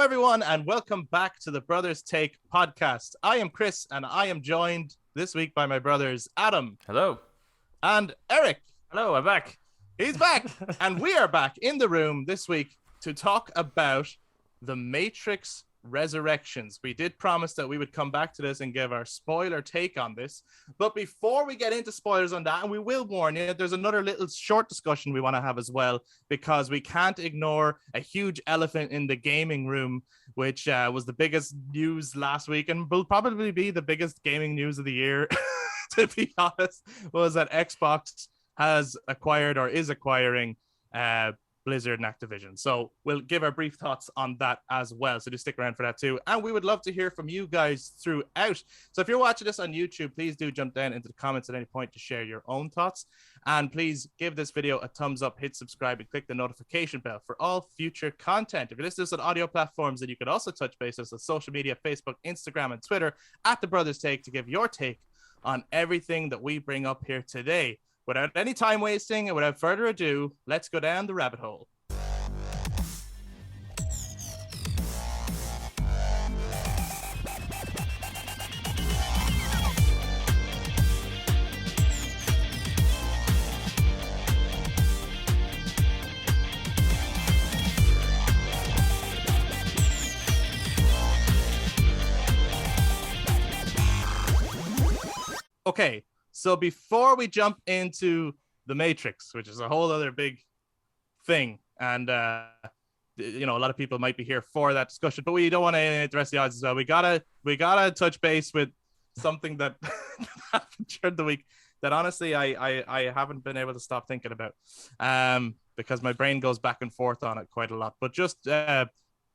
everyone, and welcome back to the Brothers Take podcast. I am Chris, and I am joined this week by my brothers Adam. Hello. And Eric. Hello, I'm back. He's back. And we are back in the room this week to talk about The Matrix Resurrections. We did promise that we would come back to this and give our spoiler take on this. But before we get into spoilers on that, and we will warn you, there's another little short discussion we want to have as well, because we can't ignore a huge elephant in the gaming room, which was the biggest news last week and will probably be the biggest gaming news of the year, to be honest, was that Xbox has acquired or is acquiring Blizzard and Activision. So we'll give our brief thoughts on that as well. So just stick around for that too. And we would love to hear from you guys throughout. So if you're watching this on YouTube, please do jump down into the comments at any point to share your own thoughts. And please give this video a thumbs up, hit subscribe, and click the notification bell for all future content. If you're listening to us on audio platforms, then you could also touch base with us on social media, Facebook, Instagram, and Twitter at The Brothers Take to give your take on everything that we bring up here today. Without any time wasting and without further ado, let's go down the rabbit hole. Okay. So before we jump into The Matrix, which is a whole other big thing, and a lot of people might be here for that discussion, but we don't want to address the odds as well. We gotta touch base with something that happened during the week that honestly I haven't been able to stop thinking about, because my brain goes back and forth on it quite a lot. But just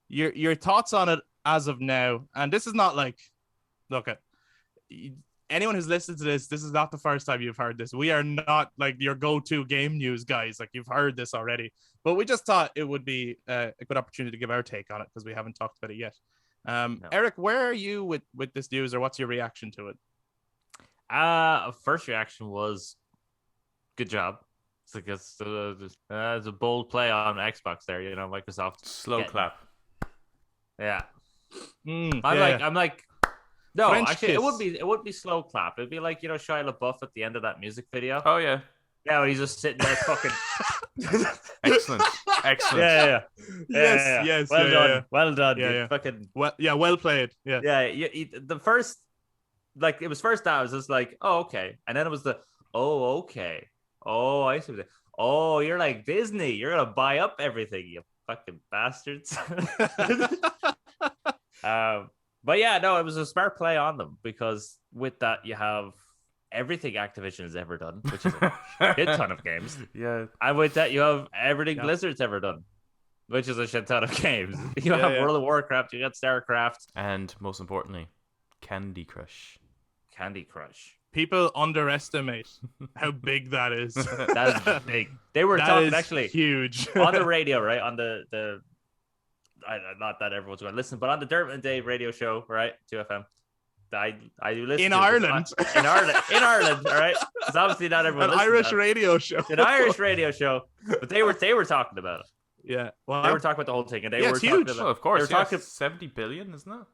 your thoughts on it as of now, and this is not like, look at. Anyone who's listened to this is not the first time you've heard this. We are not like your go-to game news guys. Like, you've heard this already, but we just thought it would be a good opportunity to give our take on it because we haven't talked about it yet. No. Eric, where are you with this news, or what's your reaction to it? First reaction was good job. It's like it's a bold play on Xbox there, Microsoft. Slow clap. Yeah. I'm like no, French actually, kiss. it would be slow clap. It'd be like, Shia LaBeouf at the end of that music video. Oh yeah. Yeah, when he's just sitting there fucking. Excellent. Yeah. Yes. Well done. Yeah. Well done. Yeah, Dude. yeah. Fucking. Well played. Yeah. Yeah. The first, like, it was first that I was just like, oh, okay, and then it was the, oh, okay, oh, I see. Oh, you're like Disney. You're gonna buy up everything, you fucking bastards. But yeah, no, it was a smart play on them, because with that you have everything Activision has ever done, which is a shit ton of games. Yeah. And with that you have everything Blizzard's ever done, which is a shit ton of games. You have World of Warcraft, you got StarCraft, And most importantly, Candy Crush. People underestimate how big that is. That is big. They were That talking is actually huge on the radio, right? On the not that everyone's going to listen, but on the Dermot and Dave radio show, right? 2FM. I do listen in to Ireland. In Ireland, all right? It's obviously not everyone. An Irish radio show. An Irish radio show, but they were talking about it. Yeah, well, They were talking about the whole thing, and they were it's talking huge. about. Well, of course. They were talking 70 billion, isn't it?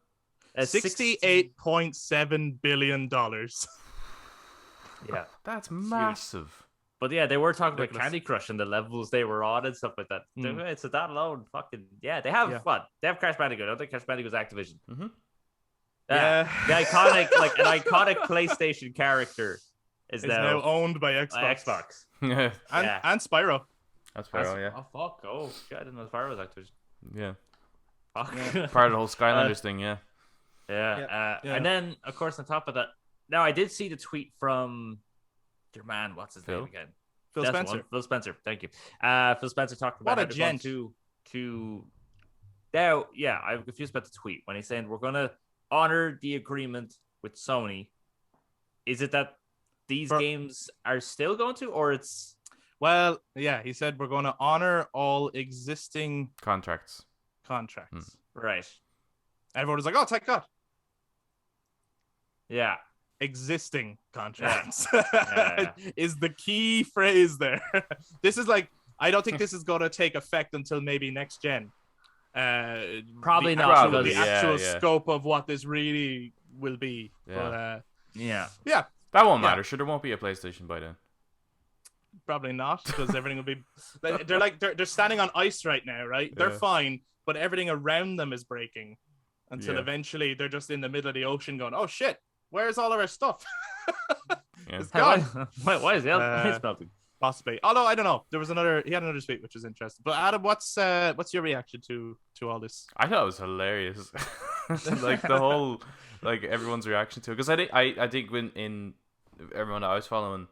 $68.7 billion. Yeah, That's massive. but yeah, they were talking about Ridiculous. Candy Crush and the levels they were on and stuff like that. So that alone, fucking yeah, they have fun. They have Crash Bandicoot. I don't think Crash Bandicoot's Activision. Mm-hmm. Yeah. The iconic, like an iconic PlayStation character is It's now now owned by Xbox. Xbox. Yeah. And Spyro. That's fair, yeah. Oh fuck! Oh shit! I didn't know Spyro was Activision. Yeah. Fuck. Part of the whole Skylanders thing, yeah. Yeah. And then of course on top of that, now I did see the tweet from your man. What's his Phil? name again? Phil That's Spencer. one. Phil Spencer. Thank you. Phil Spencer talked about What a how they're going gent. to now. Yeah, I'm confused about the tweet when he's saying we're going to honor the agreement with Sony. Is it that these games are still going to, or it's? Well, yeah, he said we're going to honor all existing Contracts. contracts. Right. Everyone was like, oh, thank God. Yeah. Existing contracts Yeah. is the key phrase there. This is like, I don't think this is going to take effect until maybe next gen. Probably the not, actual, because- the actual yeah. scope of what this really will be. Yeah. But Yeah. yeah, That won't Yeah. matter. Sure, there won't be a PlayStation by then. probably not, because everything will be. They're standing on ice right now, right? They're Yeah. fine, but everything around them is breaking until Yeah. eventually they're just in the middle of the ocean going, "Oh shit, where's all of our stuff?" Yeah. It's Hey, gone. why is the ice Uh, melting? Possibly. Although I don't know. He had another tweet which was interesting. But Adam, what's your reaction to all this? I thought it was hilarious. Like the whole, like everyone's reaction to it. Because I think when in everyone that I was following,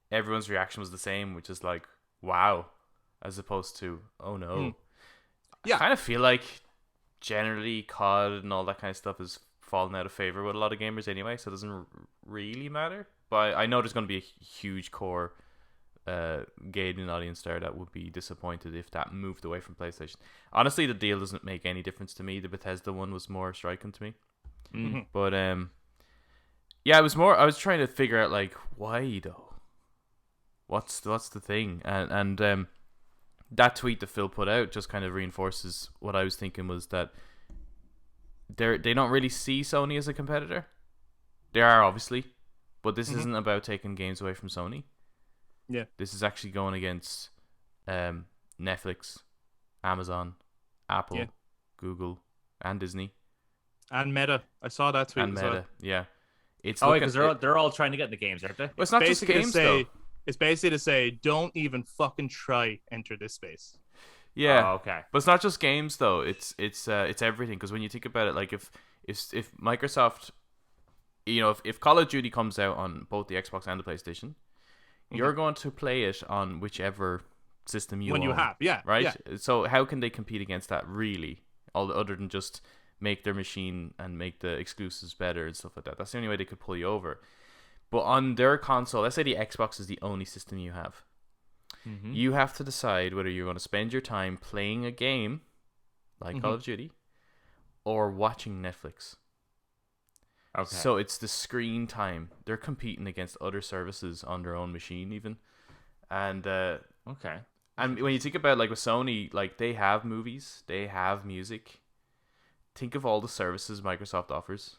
everyone's reaction was the same, which is like, wow, as opposed to, oh no. Yeah. I kind of feel like generally COD and all that kind of stuff is falling out of favor with a lot of gamers anyway, so it doesn't really matter. But I know there's going to be a huge core gaming audience there that would be disappointed if that moved away from PlayStation. Honestly, the deal doesn't make any difference to me. The Bethesda one was more striking to me. Mm-hmm. But yeah, it was more. I was trying to figure out like why though. What's the thing? And that tweet that Phil put out just kind of reinforces what I was thinking, was that they don't really see Sony as a competitor. They are obviously, but this isn't about taking games away from Sony. Yeah. This is actually going against Netflix, Amazon, Apple, Yeah. Google, and Disney. And Meta. I saw that tweet And as Meta, well. yeah. It's Oh, looking- because they're all trying to get in the games, aren't they? well, it's not just Basically to games say, though. It's basically to say, don't even fucking try enter this space. Yeah, Oh, okay. but it's not just games though. It's everything. Because when you think about it, like if Microsoft, if Call of Duty comes out on both the Xbox and the PlayStation, you're going to play it on whichever system you When you own, have, yeah. right? Yeah. So how can they compete against that really? All other than just make their machine and make the exclusives better and stuff like that. That's the only way they could pull you over. But on their console, let's say the Xbox is the only system you have. You have to decide whether you're going to spend your time playing a game like Call of Duty or watching Netflix. Okay. So it's the screen time. They're competing against other services on their own machine even. And okay. and when you think about like with Sony, like they have movies, they have music. Think of all the services Microsoft offers.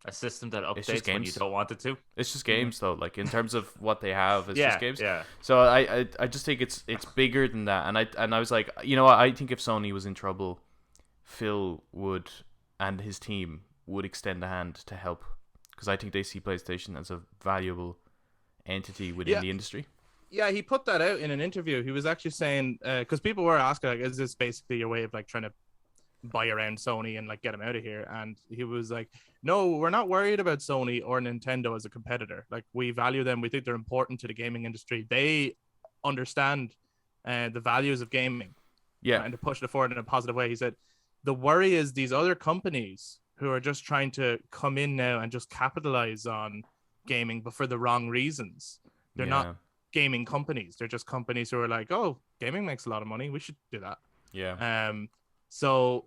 A system that It's just updates when you games. don't want it to. It's just games though. Like in terms of what they have, it's Yeah, just games. yeah. So I just think it's bigger than that. And I was like, you know what? I think if Sony was in trouble, Phil would and his team would extend a hand to help, because I think they see PlayStation as a valuable entity within the industry. Yeah, he put that out in an interview. He was actually saying, because people were asking, like, is this basically your way of like trying to buy around Sony and like get them out of here? And he was like, no, we're not worried about Sony or Nintendo as a competitor. Like, we value them. We think they're important to the gaming industry. They understand the values of gaming. Yeah. And to push it forward in a positive way. He said, the worry is these other companies who are just trying to come in now and just capitalize on gaming, but for the wrong reasons. They're not gaming companies. They're just companies who are like, oh, gaming makes a lot of money. We should do that. Yeah. So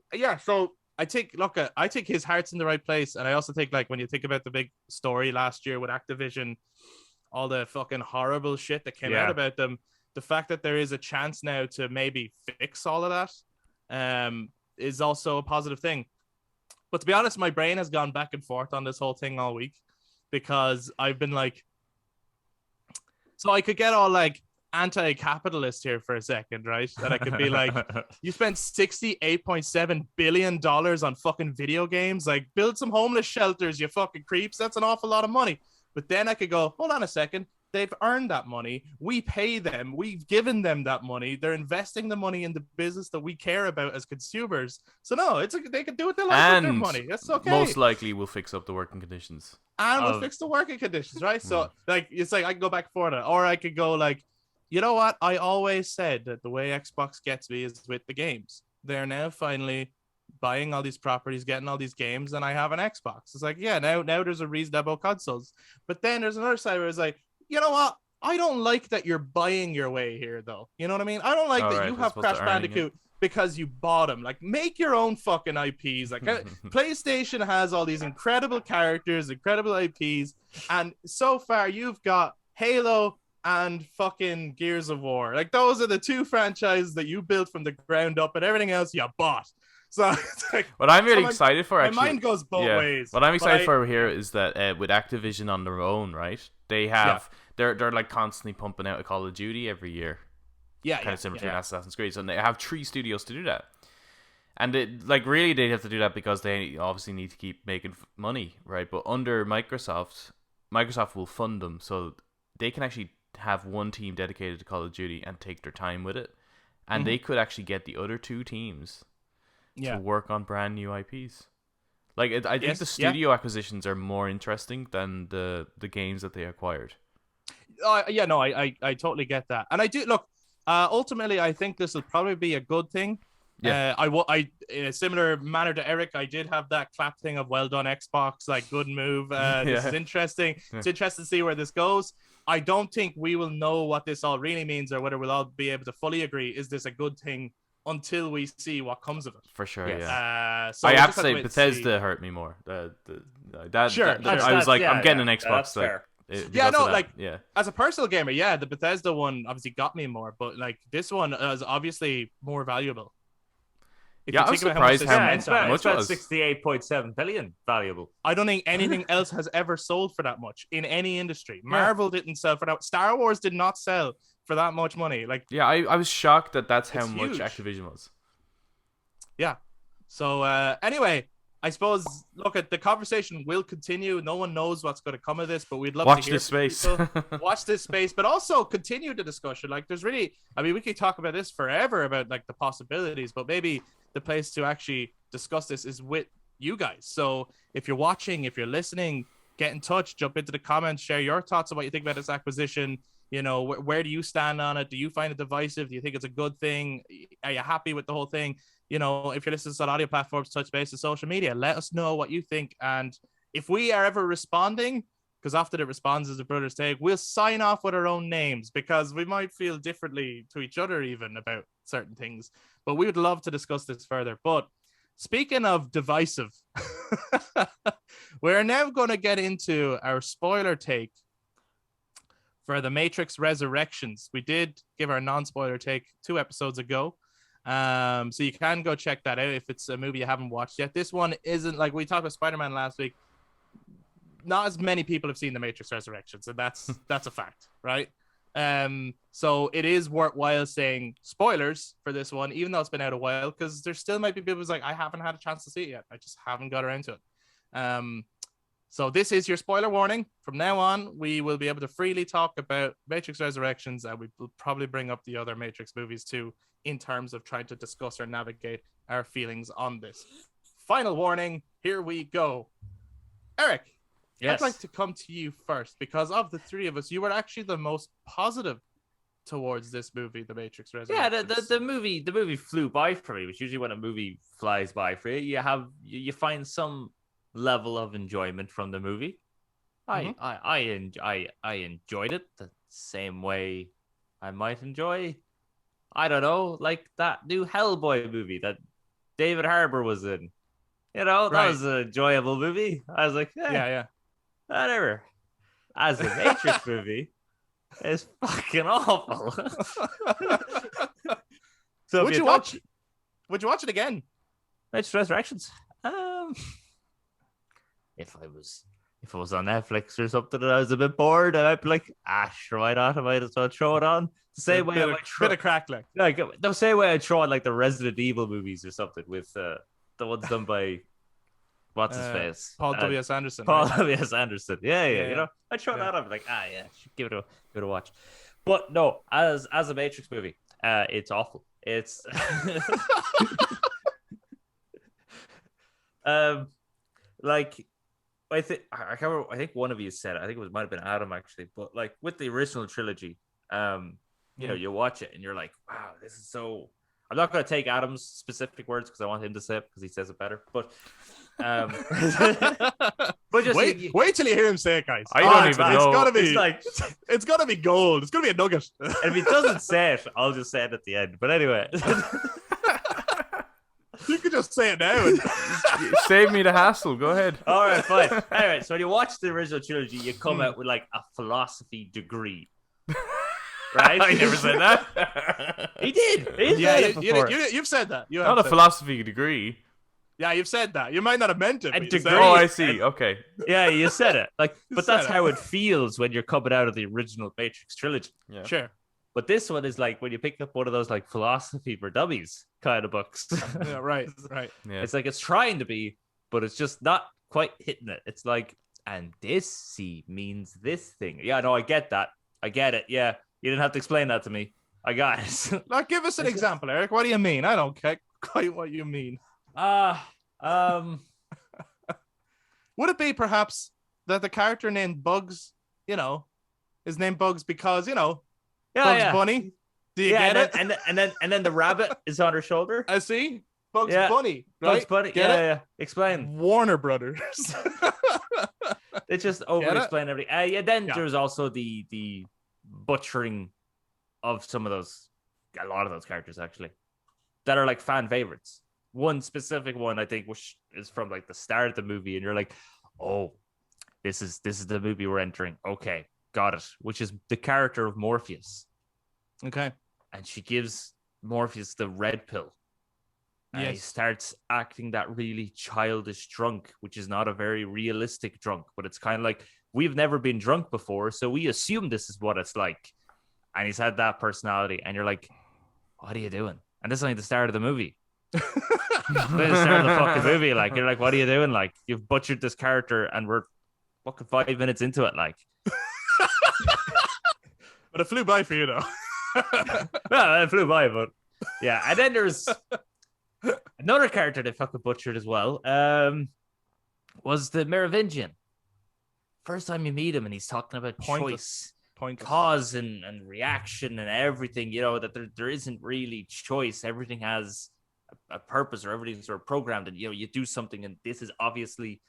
I think his heart's in the right place. And I also think, like, when you think about the big story last year with Activision, all the fucking horrible shit that came out about them, the fact that there is a chance now to maybe fix all of that is also a positive thing. But to be honest, my brain has gone back and forth on this whole thing all week, because I've been like, so I could get all like anti-capitalist here for a second, right? That I could be like, you spent $68.7 billion on fucking video games. Like, build some homeless shelters, you fucking creeps. That's an awful lot of money. But then I could go, hold on a second. They've earned that money. We pay them. We've given them that money. They're investing the money in the business that we care about as consumers. So no, they can do what they like with their money. That's okay. Most likely we'll fix up the working conditions. And we'll fix the working conditions, right? So like, it's like I can go back for it, or I could go like, you know what? I always said that the way Xbox gets me is with the games. They're now finally buying all these properties, getting all these games, and I have an Xbox. It's like, yeah, now there's a reason about consoles. But then there's another side where it's like, you know what? I don't like that you're buying your way here, though. You know what I mean? I don't like that you have Crash Bandicoot because you bought them. Like, make your own fucking IPs. Like, PlayStation has all these incredible characters, incredible IPs, and so far you've got Halo and fucking Gears of War. Like, those are the two franchises that you built from the ground up, and everything else you bought. So it's like, what I'm really excited for, actually, my mind goes both ways. What I'm excited for here is that with Activision on their own, right? They have they're like constantly pumping out a Call of Duty every year. Kind of similar to an Assassin's Creed, and they have 3 studios to do that. And really they have to do that because they obviously need to keep making money, right? But under Microsoft will fund them, so they can actually have one team dedicated to Call of Duty and take their time with it, and they could actually get the other 2 teams to work on brand new IPs. Like, I think the studio acquisitions are more interesting than the games that they acquired. I totally get that, and I do look. Ultimately, I think this will probably be a good thing. Yeah. I in a similar manner to Eric, I did have that clap thing of well done Xbox, like good move. This is interesting. It's interesting to see where this goes. I don't think we will know what this all really means or whether we'll all be able to fully agree. Is this a good thing until we see what comes of it? For sure, so I have to say Bethesda hurt me more. I was like, I'm getting an Xbox. As a personal gamer, the Bethesda one obviously got me more, but like this one is obviously more valuable. I was surprised how much it was. 68.7 billion valuable. I don't think anything else has ever sold for that much in any industry. Marvel didn't sell for that. Star Wars did not sell for that much money. I was shocked that's how much Activision was. Yeah. So anyway, I suppose the conversation will continue. No one knows what's going to come of this, but we'd love to hear watch this space, but also continue the discussion. Like, there's really, we could talk about this forever about like the possibilities, but maybe the place to actually discuss this is with you guys. So if you're watching, if you're listening, get in touch, jump into the comments, share your thoughts on what you think about this acquisition. You know, where do you stand on it? Do you find it divisive? Do you think it's a good thing? Are you happy with the whole thing? You know, if you're listening to audio platforms, touch base on social media, let us know what you think. And if we are ever responding, because often it responds as a brother's take, we'll sign off with our own names because we might feel differently to each other even about certain things. But we would love to discuss this further. But speaking of divisive, we're now going to get into our spoiler take for The Matrix Resurrections. We did give our non-spoiler take 2 episodes ago. So you can go check that out if it's a movie you haven't watched yet. This one isn't, like we talked about Spider-Man last week. Not as many people have seen The Matrix Resurrections, and that's a fact, right? So it is worthwhile saying spoilers for this one, even though it's been out a while, because there still might be people who's like, I haven't had a chance to see it yet. I just haven't got around to it. So this is your spoiler warning. From now on, we will be able to freely talk about Matrix Resurrections, and we will probably bring up the other Matrix movies too, in terms of trying to discuss or navigate our feelings on this. Final warning, here we go. Eric, I'd like to come to you first, because of the 3 of us, you were actually the most positive towards this movie, The Matrix Resurrections. Yeah, the movie flew by for me, which usually when a movie flies by for you, you find some level of enjoyment from the movie. I enjoyed it the same way I might enjoy, I don't know, like that new Hellboy movie that David Harbour was in. You know, that was an enjoyable movie. I was like, whatever. As a Matrix movie, it's fucking awful. So would you watch it again? Matrix Resurrections. If I was on Netflix or something and I was a bit bored, I might be like, sure, why not? I might as well throw it on. The same way bit of crack, like the same way I'd throw on like the Resident Evil movies or something with the ones done by what's his face? Paul W.S. Anderson. Paul W.S. Anderson. Yeah. You know, I'd throw that on like, give it a watch. But no, as a Matrix movie, it's awful. It's like I can't remember, I think one of you said it. I think might have been Adam actually, but like with the original trilogy, you know, you watch it and you're like, wow, this is so. I'm not going to take Adam's specific words because I want him to say it because he says it better. But, but just wait till you hear him say it, guys. I don't even know. It's gotta be gold. It's gonna be a nugget. And if he doesn't say it, I'll just say it at the end. But anyway. You could just say it now. Save me the hassle. Go ahead. All right, fine. Anyway, so when you watch the original trilogy, you come out with like a philosophy degree. right? I never said that. He did. He Yeah, said it before. you've said that. You have Not a said philosophy degree. Yeah, you've said that. You might not have meant it. A But you said degree. Oh, it. I see. Okay. Yeah, you said it. Like, You but said that's it. how it feels when you're coming out of the original Matrix trilogy. Yeah. Sure. But this one is like when you pick up one of those like philosophy for dummies kind of books. Yeah, right. Yeah. It's like it's trying to be, but it's just not quite hitting it. It's like, and this C means this thing. Yeah, no, I get that. I get it. Yeah, you didn't have to explain that to me. I got it. Now, give us an example, Eric. What do you mean? I don't quite what you mean. Would it be perhaps that the character named Bugs, is named Bugs because, Bugs Bunny? Do you get it? And then the rabbit is on her shoulder. I see. Bugs Yeah. Bunny. Right? Bugs Bunny. Get Yeah, it? yeah. Explain. Warner Brothers. They just over-explain everything. Yeah. Then Yeah. there's also the butchering of a lot of those characters actually, that are like fan favorites. One specific one I think, which is from like the start of the movie, and you're like, oh, this is the movie we're entering. Okay, got it. Which is the character of Morpheus, Okay. and she gives Morpheus the red pill. And he Yes. starts acting that really childish drunk, which is not a very realistic drunk, but it's kind of like, we've never been drunk before, so we assume this is what it's like. And he's had that personality, and you're like, what are you doing? And this is only the start of the movie. This is the start of the fucking movie. Like, you're like, what are you doing? Like, you've butchered this character, and we're fucking 5 minutes into it. Like, But it flew by for you, though. well, it flew by, but yeah. And then there's another character they fucking butchered as well. Was the Merovingian. First time you meet him, and he's talking about choice, cause and reaction and everything, that there isn't really choice. Everything has a purpose, or everything's sort of programmed, and you do something, and this is obviously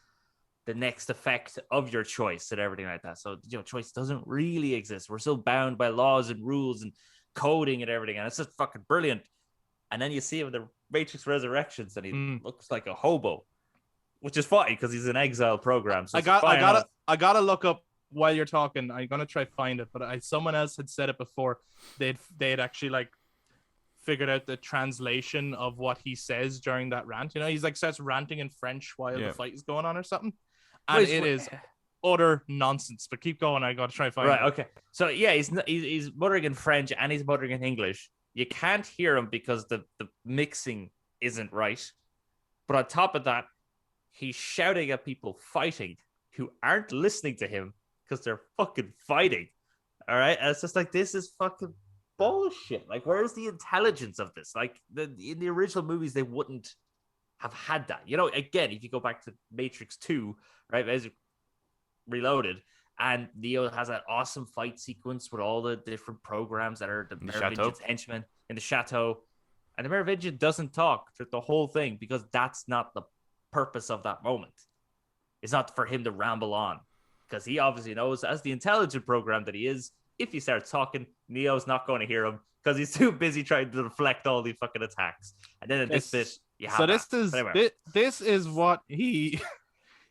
the next effect of your choice and everything like that. So choice doesn't really exist. We're so bound by laws and rules and coding and everything, and it's just fucking brilliant. And then you see him in the Matrix Resurrections, and he looks like a hobo, which is funny because he's an exile program. So I gotta look up while you're talking. I'm gonna try to find it, but someone else had said it before. They'd actually like figured out the translation of what he says during that rant. He's like starts ranting in French while the fight is going on or something, and it is utter nonsense. But keep going. I gotta try to find it. Right. Okay. So yeah, he's muttering in French and he's muttering in English. You can't hear him because the mixing isn't right. But on top of that, he's shouting at people fighting who aren't listening to him because they're fucking fighting. All right. And it's just like, this is fucking bullshit. Like, where's the intelligence of this? Like, in the original movies, they wouldn't have had that. Again, if you go back to Matrix 2, right, as Reloaded, and Neo has that awesome fight sequence with all the different programs that are the Merovingian's henchmen in the chateau. And the Merovingian doesn't talk through the whole thing because that's not the purpose of that moment. It's not for him to ramble on, because he obviously knows, as the intelligent program that he is, if he starts talking, Neo's not going to hear him because he's too busy trying to deflect all the fucking attacks. And then in this bit, you have this is what he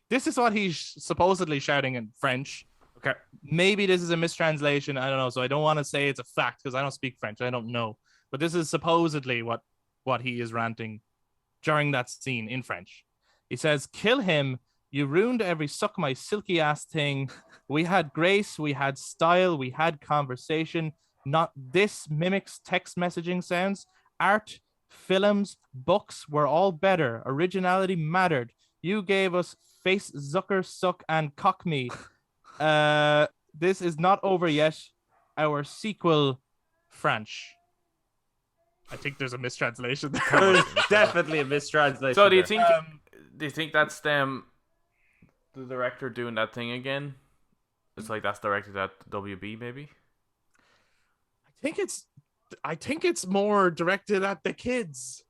this is what he's supposedly shouting in French. Okay, maybe this is a mistranslation. I don't know, so I don't want to say it's a fact because I don't speak French. I don't know, but this is supposedly what he is ranting during that scene in French. He says, "Kill him. You ruined every suck my silky ass thing. We had grace, we had style, we had conversation. Not this mimics text messaging sounds. Art, films, books were all better. Originality mattered. You gave us face, zucker, suck, and cock me. This is not over yet. Our sequel, French." I think there's a mistranslation there. There's definitely a mistranslation. So do you think that's them, the director, doing that thing again? It's like that's directed at WB, maybe. I think it's more directed at the kids.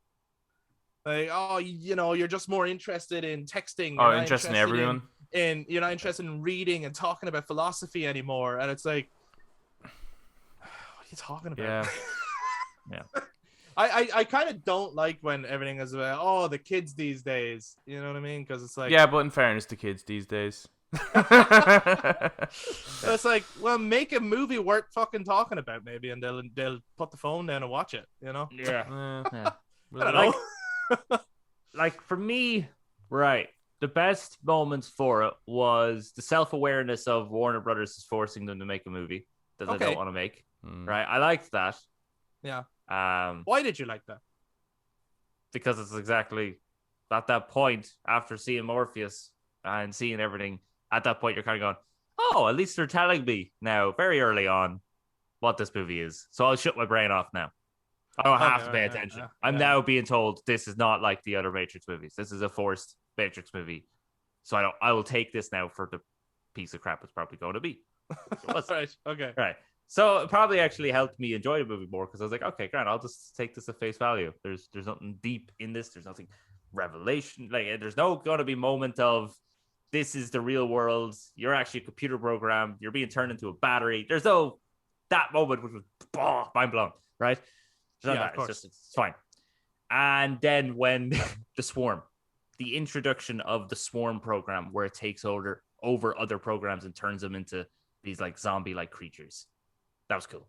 Like, you're just more interested in texting. Oh, interested in everyone. You're not interested in reading and talking about philosophy anymore. And it's like, what are you talking about? Yeah. Yeah. I kind of don't like when everything is about, the kids these days. You know what I mean? Because it's like... Yeah, but in fairness to kids these days. It's like, well, make a movie worth fucking talking about, maybe, and they'll put the phone down and watch it. You know? Yeah. Yeah. I don't know. Like for me, right, the best moments for it was the self-awareness of Warner Brothers is forcing them to make a movie that they Okay. don't want to make. Mm. Right, I liked that. Yeah. Um, Why did you like that? because it's exactly at that point after seeing Morpheus and seeing everything. At that point, you're kind of going, "Oh, at least they're telling me now, very early on, what this movie is." So I'll shut my brain off now. I don't have to pay attention. I'm now being told this is not like the other Matrix movies. This is a forced Matrix movie. So I will take this now for the piece of crap it's probably going to be. Right. Okay. Right. So it probably actually helped me enjoy the movie more because I was like, okay, great, I'll just take this at face value. There's nothing deep in this. There's nothing revelation. Like there's no going to be moment of this is the real world. You're actually a computer program. You're being turned into a battery. There's no that moment which was mind blown, right? Of course. It's fine. And then when the swarm, the introduction of the swarm program where it takes over other programs and turns them into these like zombie-like creatures. That was cool.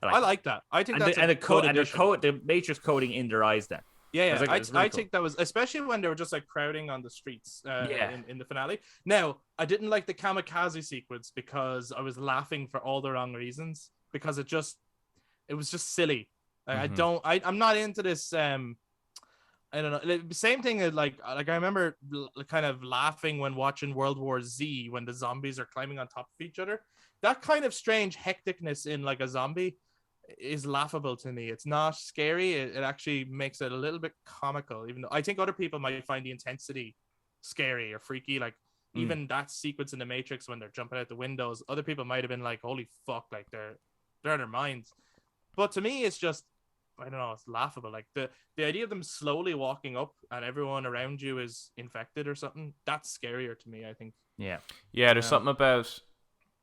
I like that. I think that's the Matrix coding in their eyes then. Yeah. I I think that was, especially when they were just like crowding on the streets in the finale. Now, I didn't like the kamikaze sequence because I was laughing for all the wrong reasons, because it was just silly. I'm not into this. I don't know. Same thing as like I remember kind of laughing when watching World War Z when the zombies are climbing on top of each other. That kind of strange hecticness in like a zombie is laughable to me. It's not scary. It actually makes it a little bit comical, even though I think other people might find the intensity scary or freaky. Like even that sequence in the Matrix when they're jumping out the windows, other people might have been like, holy fuck, like they're in their minds. But to me, it's just, I don't know, it's laughable. Like the idea of them slowly walking up and everyone around you is infected or something, that's scarier to me, I think. Yeah. There's something about,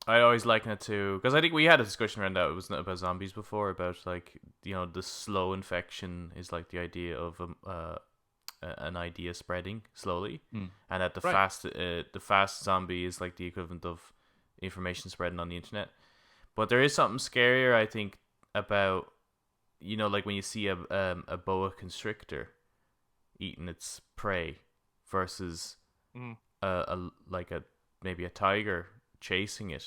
I always liken it to, because I think we had a discussion around that, it wasn't about zombies before, about like, you know, the slow infection is like the idea of an idea spreading slowly, and that the fast zombie is like the equivalent of information spreading on the internet. But there is something scarier, I think, about, you know, like when you see a boa constrictor eating its prey versus maybe a tiger chasing it,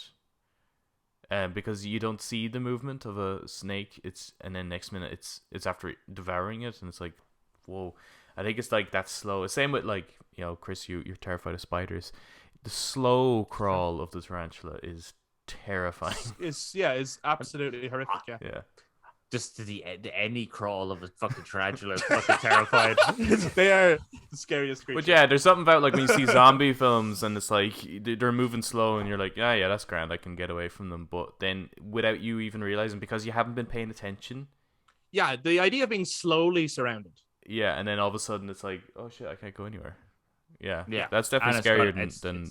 because you don't see the movement of a snake. And then next minute it's after devouring it, and it's like, whoa. I think it's like that slow. Same with like, you know, Chris, you're terrified of spiders. The slow crawl of the tarantula is terrifying. It's absolutely horrific. Yeah. Just the any crawl of a fucking tarantula is fucking terrified. They are the scariest creatures. But yeah, there's something about like when you see zombie films and it's like they're moving slow and you're like, yeah, that's grand, I can get away from them. But then without you even realizing, because you haven't been paying attention. Yeah, the idea of being slowly surrounded. Yeah, and then all of a sudden it's like, oh shit, I can't go anywhere. Yeah, that's And definitely scarier than.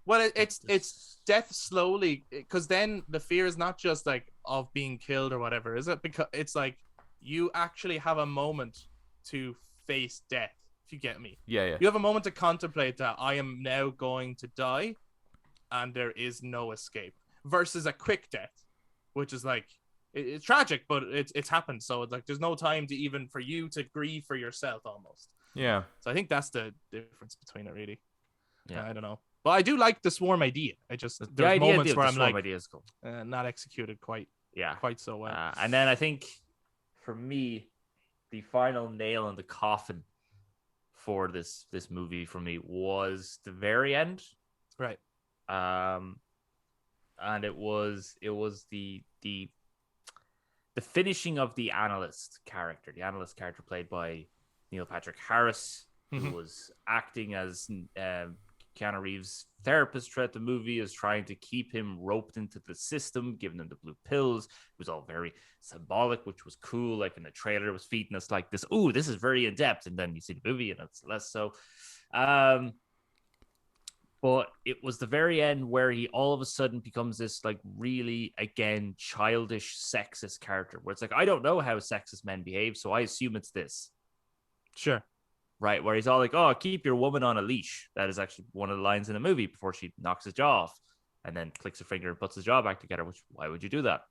Well, it's death slowly, because then the fear is not just like of being killed or whatever, is it? Because it's like you actually have a moment to face death, if you get me. Yeah. You have a moment to contemplate that I am now going to die and there is no escape, versus a quick death, which is like, it's tragic, but it's happened. So it's like there's no time to even for you to grieve for yourself almost. Yeah. So I think that's the difference between it, really. Yeah. I don't know. But I do like the swarm idea. There's idea moments of where the I'm swarm like, idea is cool. not executed quite so well. And then I think for me, the final nail in the coffin for this movie for me was the very end. Right. And it was the finishing of the analyst character. The analyst character played by Neil Patrick Harris, who was acting as Keanu Reeves' therapist throughout the movie, is trying to keep him roped into the system, giving him the blue pills. It was all very symbolic, which was cool. Like in the trailer, it was feeding us like this, ooh, this is very in-depth. And then you see the movie and it's less so. But it was the very end where he all of a sudden becomes this like really, again, childish, sexist character where it's like, I don't know how sexist men behave, so I assume it's this. Sure. right? Where he's all like, "Oh, keep your woman on a leash." That is actually one of the lines in the movie before she knocks his jaw off, and then clicks her finger and puts his jaw back together. Which, why would you do that?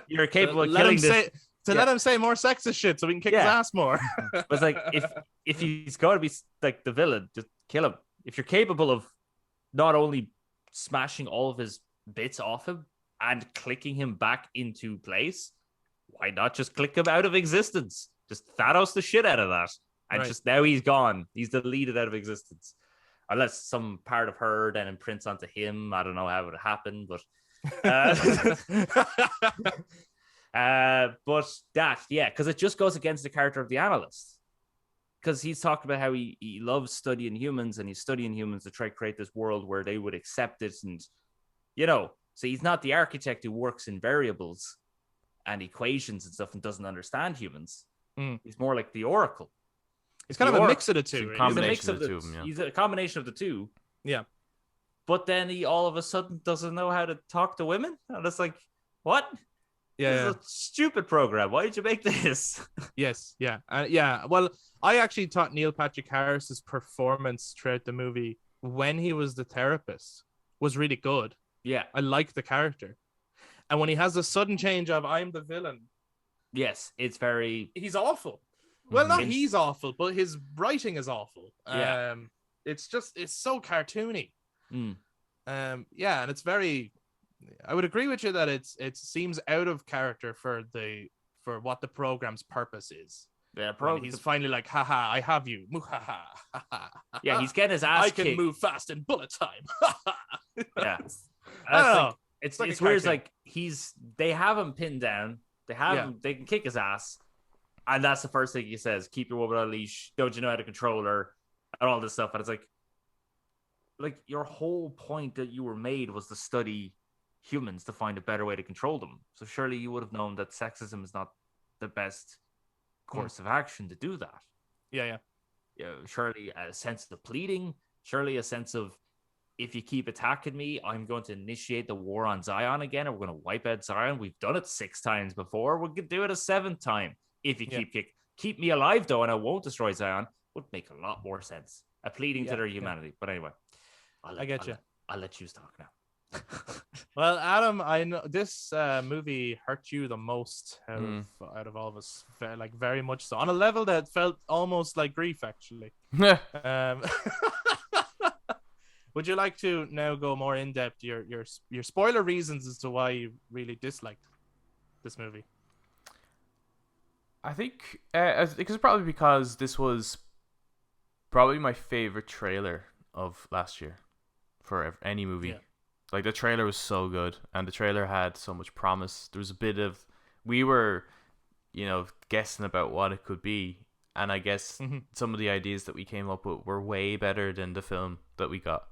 You're capable of killing this. Let him say more sexist shit so we can kick his ass more. But it's like, if he's going to be like the villain, just kill him. If you're capable of not only smashing all of his bits off him and clicking him back into place, why not just click him out of existence? Just Thanos the shit out of that. And just now he's gone. He's deleted out of existence. Unless some part of her then imprints onto him. I don't know how it would happen, but because it just goes against the character of the analyst. Because he's talked about how he loves studying humans, and he's studying humans to try to create this world where they would accept it. And, so he's not the architect who works in variables and equations and stuff and doesn't understand humans. He's more like the oracle. He's kind of a mix of the two. He's a combination of the two. Yeah. But then he all of a sudden doesn't know how to talk to women. And it's like, what? Yeah. This is a stupid program. Why did you make this? Yes. Yeah. Well, I actually thought Neil Patrick Harris's performance throughout the movie when he was the therapist was really good. Yeah. I liked the character. And when he has a sudden change of I'm the villain. Yes. He's awful. Well, not he's awful, but his writing is awful. Yeah. It's so cartoony. And it's very. I would agree with you that it seems out of character for what the program's purpose is. Yeah, he's finally like, haha, I have you. Yeah, he's getting his ass I kicked. can move fast in bullet time. Yeah, I don't know. It's weird. It's like they have him pinned down. They can kick his ass. And that's the first thing he says, keep your woman on a leash. Don't you know how to control her? And all this stuff. And it's like your whole point that you were made was to study humans to find a better way to control them. So surely you would have known that sexism is not the best course of action to do that. Yeah. Surely a sense of pleading. Surely a sense of, if you keep attacking me, I'm going to initiate the war on Zion again, and we're going to wipe out Zion. We've done it 6 times before. We're going to do it a 7th time. If you keep me alive, though, and I won't destroy Zion, would make a lot more sense. A pleading to their humanity. But anyway, I get you. I'll let you talk now. Well, Adam, I know this movie hurt you the most out of all of us. Very much so. On a level that felt almost like grief, actually. Would you like to now go more in depth? Your spoiler reasons as to why you really disliked this movie. I think it's probably because this was probably my favorite trailer of last year for any movie. Yeah. Like, the trailer was so good, and the trailer had so much promise. There was a bit of, we were, guessing about what it could be, and I guess some of the ideas that we came up with were way better than the film that we got.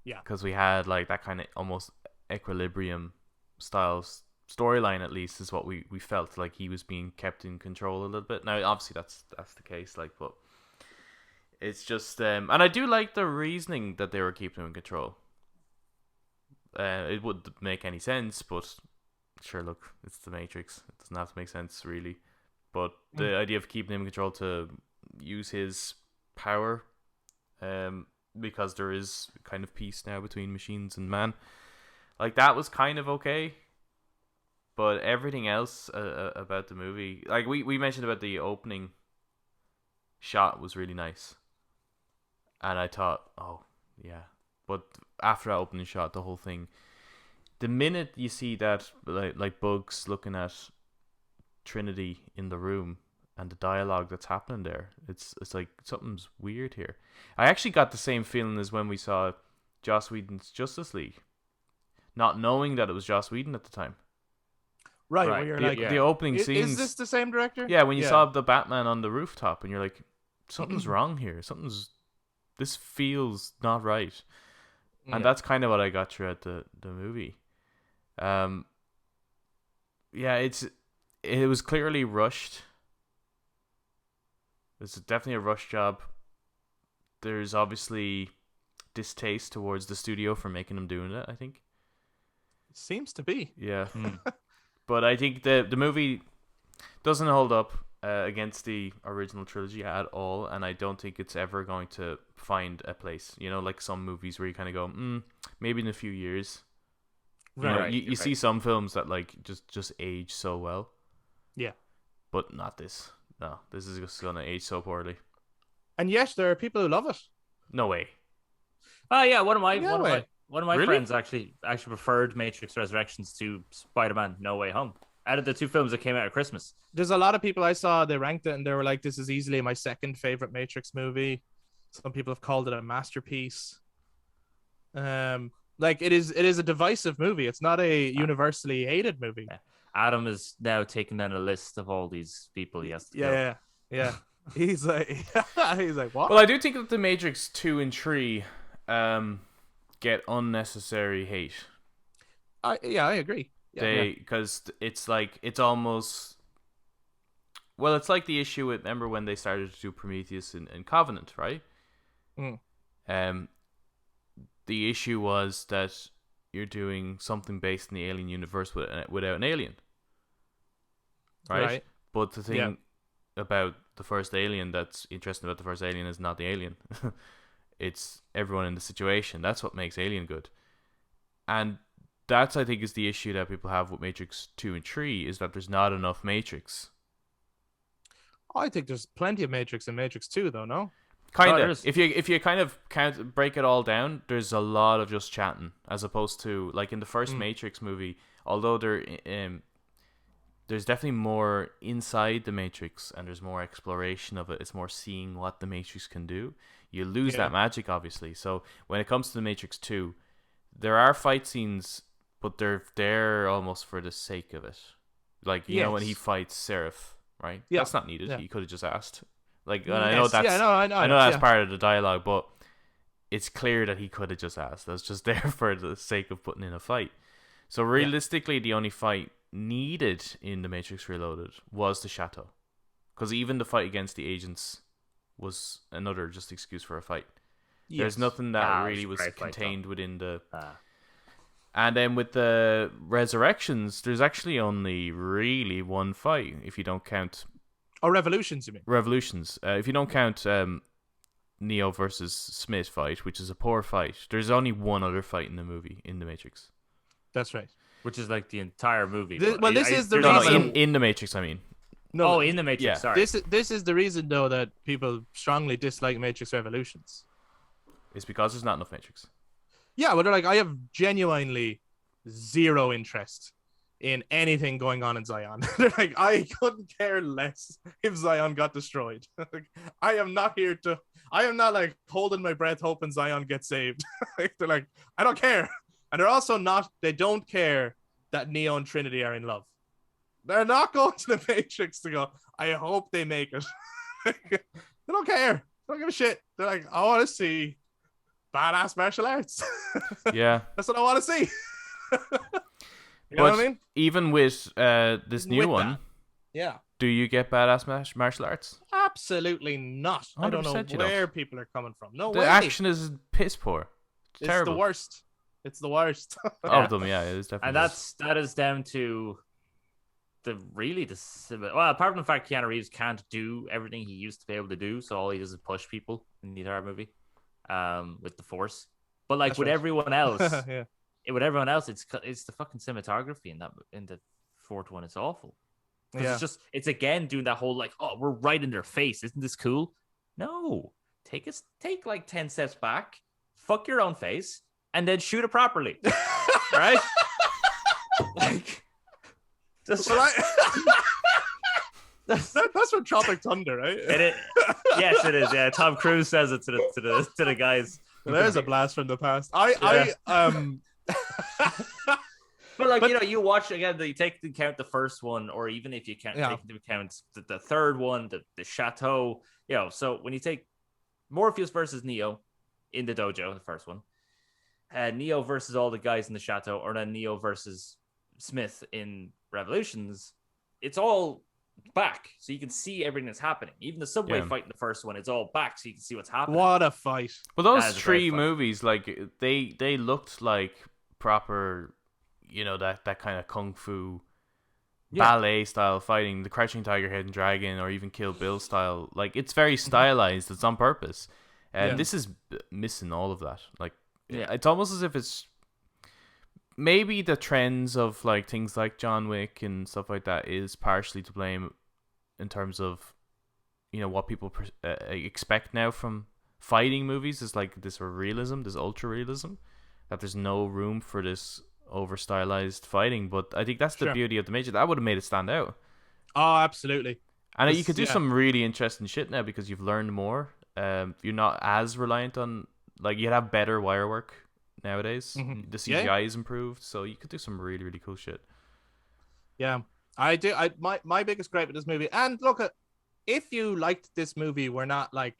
Yeah, because we had like that kind of almost equilibrium style storyline, at least, is what we felt like he was being kept in control a little bit. Now, obviously, that's the case, but it's just, and I do like the reasoning that they were keeping him in control. It wouldn't make any sense, but sure, look, it's the Matrix. It doesn't have to make sense, really. But the idea of keeping him in control to use his power, because there is kind of peace now between machines and man, like, that was kind of okay. But everything else about the movie, like we mentioned about the opening shot, was really nice. And I thought, oh, yeah. But after that opening shot, the whole thing, the minute you see that, like Bugs looking at Trinity in the room and the dialogue that's happening there, it's like something's weird here. I actually got the same feeling as when we saw Joss Whedon's Justice League, not knowing that it was Joss Whedon at the time. Right. Where you're the opening scenes. Is this the same director? Yeah, when you saw the Batman on the rooftop, and you're like, something's wrong here. This feels not right. And that's kind of what I got throughout the movie. It was clearly rushed. It's definitely a rush job. There's obviously distaste towards the studio for making them doing it, I think. Seems to be. Yeah. But I think the movie doesn't hold up. against the original trilogy at all, and I don't think it's ever going to find a place. You know, like some movies where you kind of go, maybe in a few years. You see some films that like just age so well. Yeah. But not this. No, this is just gonna age so poorly. And yet there are people who love it. No way. Oh yeah, one of my Really? friends actually preferred Matrix Resurrections to Spider-Man No Way Home. Out of the two films that came out at Christmas. There's a lot of people I saw, they ranked it and they were like, this is easily my second favorite Matrix movie. Some people have called it a masterpiece. Like it is a divisive movie. It's not a universally hated movie. Yeah. Adam is now taking down a list of all these people he has to kill. Yeah. He's like what? Well, I do think that the Matrix 2 and 3 get unnecessary hate. I agree. Because it's like it's almost, well, it's like the issue with, remember when they started to do Prometheus and Covenant, right? The issue was that you're doing something based in the alien universe without an alien, right? But the thing about the first Alien that's interesting about the first Alien is not the alien. It's everyone in the situation. That's what makes Alien good. And that's, I think, is the issue that people have with Matrix 2 and 3, is that there's not enough Matrix. I think there's plenty of Matrix in Matrix 2 though, no? Kind of. If you kind of break it all down, there's a lot of just chatting, as opposed to like in the first Matrix movie, although there's definitely more inside the Matrix and there's more exploration of it. It's more seeing what the Matrix can do. You lose that magic, obviously. So when it comes to the Matrix 2, there are fight scenes, but they're there almost for the sake of it. Like, you know, when he fights Seraph, right? Yeah. That's not needed. He could have just asked. Like, and I know that's I know that's part of the dialogue, but it's clear that he could have just asked. That's just there for the sake of putting in a fight. So realistically, the only fight needed in the Matrix Reloaded was the Chateau, because even the fight against the agents was another just excuse for a fight. There's nothing that really was contained within the. And then with the Resurrections, there's actually only really one fight if you don't count. Oh, Revolutions, you mean? Revolutions. If you don't count Neo versus Smith fight, which is a poor fight, there's only one other fight in the movie, in the Matrix. That's right. Which is like the entire movie. This is the reason. In the Matrix, I mean. No, in the Matrix, yeah. Sorry. This is the reason, though, that people strongly dislike Matrix Revolutions. It's because there's not enough Matrix. Yeah, but they're like, I have genuinely zero interest in anything going on in Zion. They're like, I couldn't care less if Zion got destroyed. I am not like holding my breath hoping Zion gets saved. They're like, I don't care. And they don't care that Neo and Trinity are in love. They're not going to the Matrix to go, I hope they make it. They don't care. They don't give a shit. They're like, I want to see badass martial arts. Yeah. That's what I want to see. You know what I mean? Even with this new one, yeah. Do you get badass martial arts? Absolutely not. I don't know where people are coming from. No way. The action is piss poor. It's terrible. The worst. It's the worst. Of them, yeah, it is definitely. And that is down to apart from the fact Keanu Reeves can't do everything he used to be able to do, so all he does is push people in the entire movie, with the Force. But like everyone else, with everyone else, it's the fucking cinematography in the fourth one. It's awful. Yeah. It's again doing that whole like, oh, we're right in their face. Isn't this cool? No, take like 10 steps back, fuck your own face, and then shoot it properly, right? Like. That's from Tropic Thunder, right? Yes, it is. Yeah, Tom Cruise says it to the guys. There's a blast from the past. But you watch again. You take into account the first one, or even if you can't take into account the third one, the Chateau. So when you take Morpheus versus Neo in the dojo, the first one, Neo versus all the guys in the Chateau, or then Neo versus Smith in Revolutions, it's all back, so you can see everything that's happening. Even the subway fight in the first one, it's all back, so you can see what's happening. What a fight! Well, those three movies, like they looked like proper, that kind of kung fu ballet style fighting, the Crouching Tiger, Hidden Dragon, or even Kill Bill style. Like, it's very stylized. It's on purpose, and this is missing all of that. Like, it's almost as if it's maybe the trends of like things like John Wick and stuff like that is partially to blame in terms of, you know, what people expect now from fighting movies is like this realism, this ultra realism, that there's no room for this over stylized fighting. But I think that's the beauty of the Matrix. That would have made it stand out. Oh, absolutely. And you could do some really interesting shit now because you've learned more. You're not as reliant on, like, you'd have better wire work nowadays. The CGI is improved, so you could do some really, really cool shit. Yeah, I do. My biggest gripe with this movie, and look, if you liked this movie, we're not like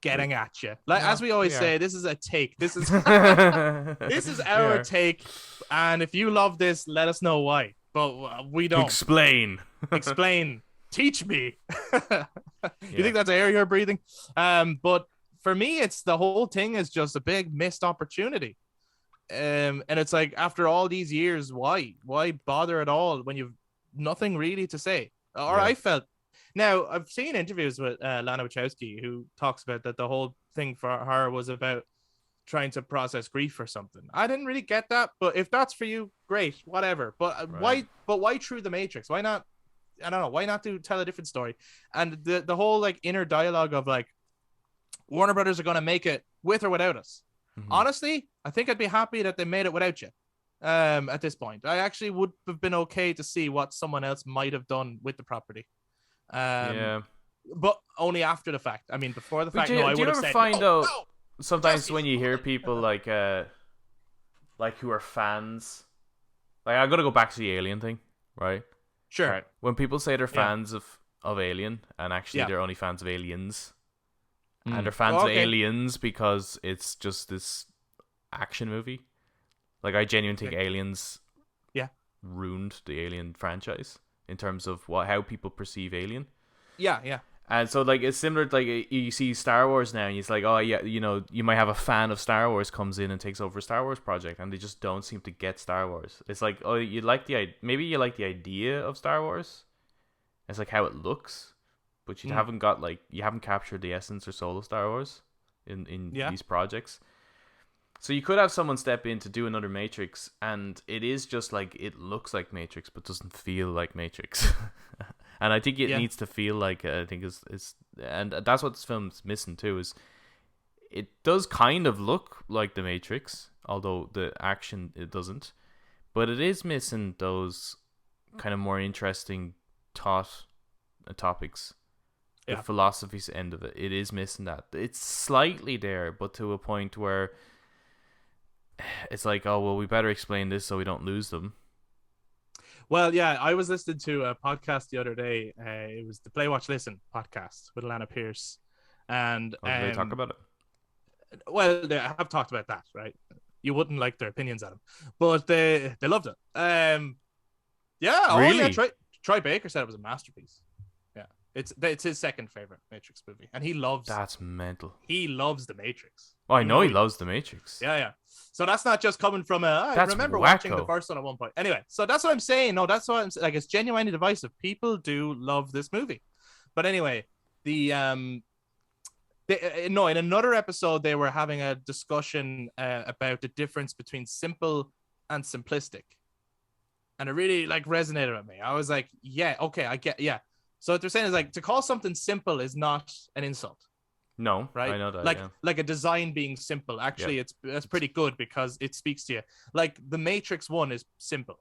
getting at you. Like, as we always say, this is a take. This is this is our take, and if you love this, let us know why. But we don't. Explain. Teach me. You think that's air you're breathing? But for me, it's the whole thing is just a big missed opportunity. And it's like, after all these years, why bother at all when you've nothing really to say? Or I felt. Now, I've seen interviews with Lana Wachowski, who talks about that the whole thing for her was about trying to process grief or something. I didn't really get that, but if that's for you, great, whatever. But why through the Matrix? Why not? I don't know. Why not tell a different story? And the whole like inner dialogue of like, Warner Brothers are going to make it with or without us. Honestly, I think I'd be happy that they made it without you. At this point, I actually would have been okay to see what someone else might have done with the property. But only after the fact. I mean, before the fact, I would have said. Find out sometimes when you hear people like who are fans, like, I got to go back to the Alien thing, right? Sure. Right. When people say they're fans of Alien, and actually they're only fans of Aliens, and they're fans of Aliens because it's just this action movie. Like, I genuinely think Aliens ruined the Alien franchise in terms of how people perceive Alien. Yeah. And so, like, it's similar to, like, you see Star Wars now, and it's like, oh, yeah, you know, you might have a fan of Star Wars comes in and takes over a Star Wars project, and they just don't seem to get Star Wars. It's like, oh, maybe you like the idea of Star Wars. It's like how it looks, but you haven't captured the essence or soul of Star Wars in these projects. So you could have someone step in to do another Matrix, and it is just like, it looks like Matrix, but doesn't feel like Matrix. And I think it needs to feel like, I think is, and that's what this film's missing too, is it does kind of look like the Matrix, although the action, it doesn't, but it is missing those kind of more interesting topics, the philosophy's end of it. It is missing that. It's slightly there, but to a point where it's like, oh, well, we better explain this so we don't lose them. Well, yeah, I was listening to a podcast the other day. It was the Play Watch Listen podcast with Alana Pierce, and they talk about it. Well, they have talked about that, right? You wouldn't like their opinions on him, but they loved it. Really? Troy Baker said it was a masterpiece. Yeah, it's his second favorite Matrix movie, and he loves. That's mental. He loves the Matrix. Oh, I know he loves the Matrix. Yeah. So that's not just coming from I remember watching the first one at one point. Anyway, so that's what I'm saying. No, that's what I'm saying. Like, it's genuinely divisive. People do love this movie. But anyway, in another episode, they were having a discussion about the difference between simple and simplistic. And it really, like, resonated with me. I was like, yeah, okay, I get, yeah. So what they're saying is, like, to call something simple is not an insult. No, right? I know that. Like a design being simple. Actually, that's pretty good because it speaks to you. Like, the Matrix 1 is simple.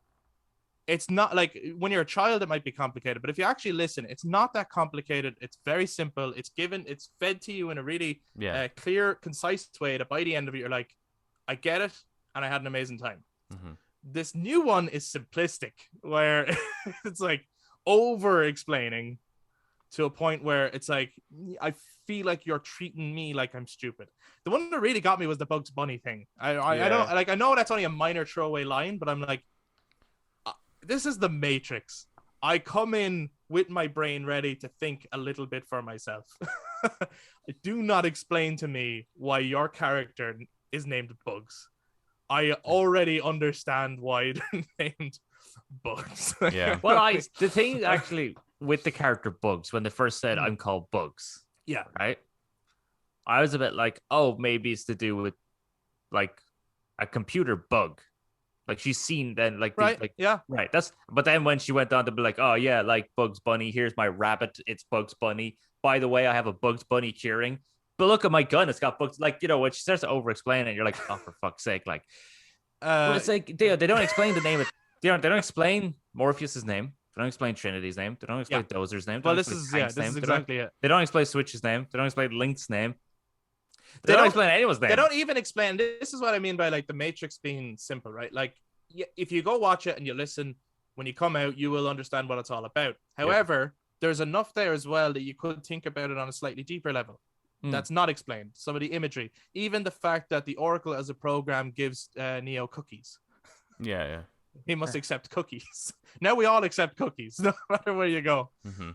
It's not like, when you're a child, it might be complicated, but if you actually listen, it's not that complicated. It's very simple. It's fed to you in a really clear, concise way that by the end of it, you're like, I get it, and I had an amazing time. Mm-hmm. This new one is simplistic, where it's like over explaining to a point where it's like, I feel like you're treating me like I'm stupid. The one that really got me was the Bugs Bunny thing. I don't like, I know that's only a minor throwaway line, but I'm like, this is the Matrix. I come in with my brain ready to think a little bit for myself. Do not explain to me why your character is named Bugs. I already understand why they're named Bugs. Yeah. Well, the thing actually with the character Bugs, when they first said I'm called Bugs, Yeah. right? I was a bit like, oh, maybe it's to do with like a computer bug. Like she's seen then Right. Yeah. right. But then when she went on to be like, oh yeah, like Bugs Bunny, here's my rabbit, it's Bugs Bunny. By the way, I have a Bugs Bunny cheering. But look at my gun, it's got Bugs. Like, when she starts to over explain it, you're like, oh, for fuck's sake, like. But it's like they don't explain the name of. They don't explain Morpheus's name. They don't explain Trinity's name. They don't explain Dozer's name. Well, this is exactly it. They don't explain Switch's name. They don't explain Link's name. They don't explain anyone's name. They don't even explain. This is what I mean by like the Matrix being simple, right? Like, if you go watch it and you listen, when you come out, you will understand what it's all about. However, there's enough there as well that you could think about it on a slightly deeper level. That's not explained. Some of the imagery, even the fact that the Oracle as a program gives Neo cookies. Yeah. He must accept cookies. Now we all accept cookies, no matter where you go. Mm-hmm.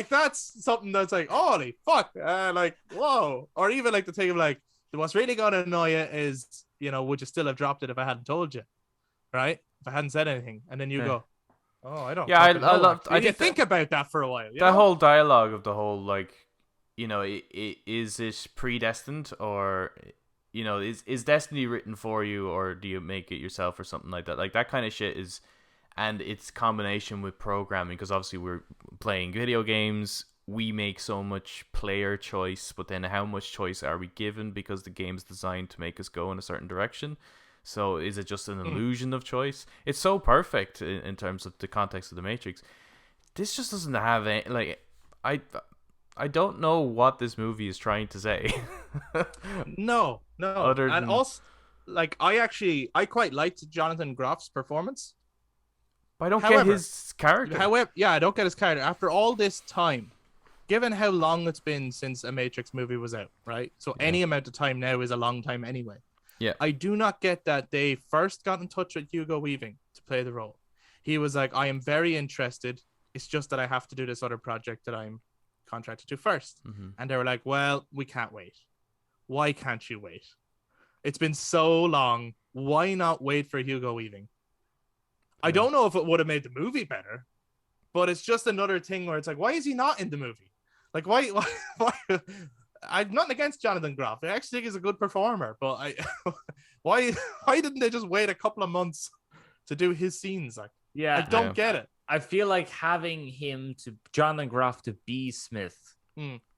That's something that's like, holy fuck, like, whoa. Or even like the thing of like, what's really going to annoy you is, would you still have dropped it if I hadn't told you, right? If I hadn't said anything, and then you go, oh, I don't. Yeah, I love. I did think about that for a while. The whole dialogue of the whole like, is it predestined or? Is destiny written for you, or do you make it yourself, or something like that? Like that kind of shit is, and it's combination with programming, because obviously we're playing video games. We make so much player choice, but then how much choice are we given, because the game's designed to make us go in a certain direction? So is it just an illusion of choice? It's so perfect in terms of the context of the Matrix. This just doesn't have any, like, I don't know what this movie is trying to say. No. Also, like, I quite liked Jonathan Groff's performance. But I don't get his character. However, I don't get his character. After all this time, given how long it's been since a Matrix movie was out, right? So any amount of time now is a long time anyway. Yeah. I do not get that they first got in touch with Hugo Weaving to play the role. He was like, I am very interested. It's just that I have to do this other project that I'm contracted to first. And they were like, well, we can't wait. Why can't you wait? It's been so long. Why not wait for Hugo Weaving? I don't know if it would have made the movie better, but it's just another thing where it's like, why is he not in the movie? Like, why I'm nothing against Jonathan Groff. I actually think he's a good performer, but why didn't they just wait a couple of months to do his scenes? Like, I don't get it. I feel like having Jonathan Groff to be Smith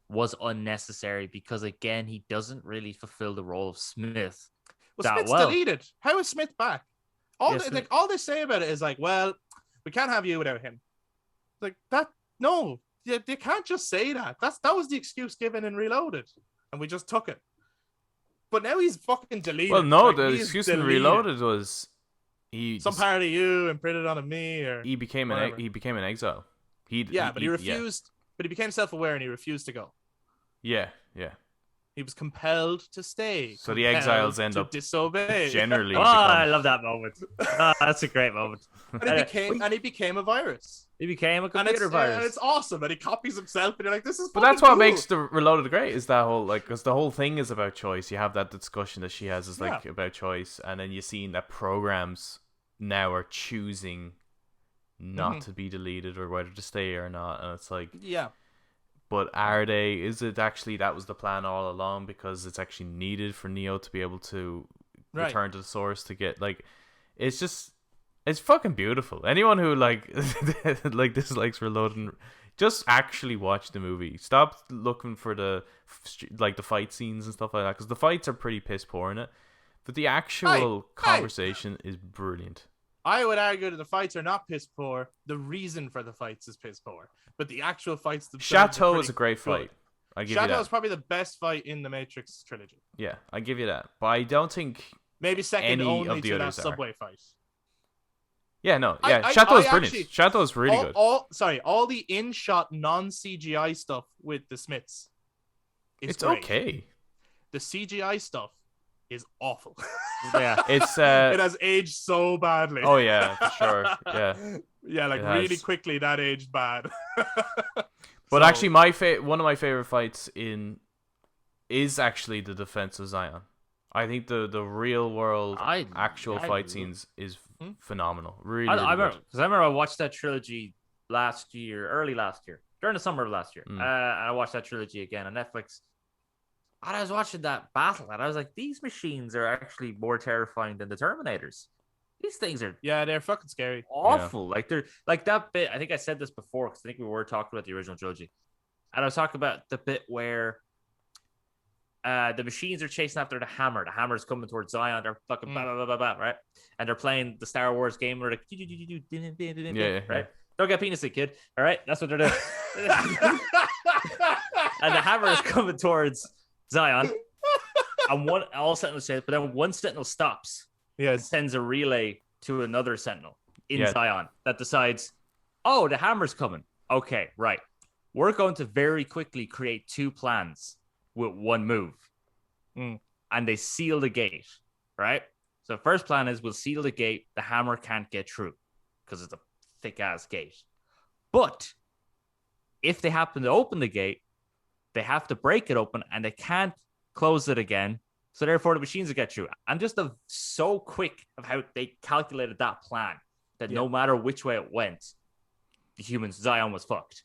was unnecessary, because again, he doesn't really fulfill the role of Smith. Well, Smith's deleted. How is Smith back? All they say about it is like, well, we can't have you without him. Like that? No, you can't just say that. That was the excuse given in Reloaded, and we just took it. But now he's fucking deleted. Well, no, the excuse in Reloaded was some part of you imprinted on me, or he became an exile. But he refused. But he became self-aware and he refused to go. Yeah. He was compelled to stay. So the exiles end up disobey. Generally. I love that moment. That's a great moment. And he became a virus. He became a computer virus. And it's awesome. And he copies himself, and you're like, this is. But that's what makes the Reloaded great. Is that whole because the whole thing is about choice. You have that discussion that she has is like about choice, and then you see that programs now are choosing not to be deleted, or whether to stay or not, and it's like but are they? Is it actually that was the plan all along, because it's actually needed for Neo to be able to return to the source to get like it's fucking beautiful. Anyone who like dislikes Reloading, just actually watch the movie. Stop looking for the fight scenes and stuff like that, because the fights are pretty piss poor in it, but the actual conversation is brilliant. I would argue that the fights are not piss poor. The reason for the fights is piss poor. But the actual fights themselves Chateau is a great fight. I give you that. Chateau is probably the best fight in the Matrix trilogy. Yeah, I give you that. But I don't think maybe second any only of the to others that subway fight. Yeah, no. Yeah, Chateau is brilliant. Chateau is really good. All the in-shot non-CGI stuff with the Smiths is great. Okay. The CGI stuff is awful. Yeah, it's it has aged so badly. Oh yeah, for sure. Yeah, like really quickly that aged bad. But actually, one of my favorite fights is actually the defense of Zion. I think the real world actual fight scenes is phenomenal. Really, I really remember good. because I remember I watched that trilogy early last year, during the summer of last year. And I watched that trilogy again on Netflix. And I was watching that battle, and I was like, these machines are actually more terrifying than the Terminators. These things are they're fucking scary. awful. Like they're like that bit. I think I said this before because I think we were talking about the original trilogy, and I was talking about the bit where the machines are chasing after the hammer. The hammer's coming towards Zion. They're fucking blah, blah, blah, blah, blah, right? And they're playing the Star Wars game where like right? Don't get penis, kid. All right, that's what they're doing. And the hammer is coming towards Zion, and all sentinels chase, but then one sentinel stops. Yes. Sends a relay to another sentinel in Zion that decides, oh, the hammer's coming. Okay, right. We're going to very quickly create 2 plans with one move. And they seal the gate, right? So the first plan is we'll seal the gate. The hammer can't get through because it's a thick-ass gate. But if they happen to open the gate, they have to break it open and they can't close it again. So therefore, the machines will get through. I'm just so quick of how they calculated that plan that no matter which way it went, the humans, Zion was fucked.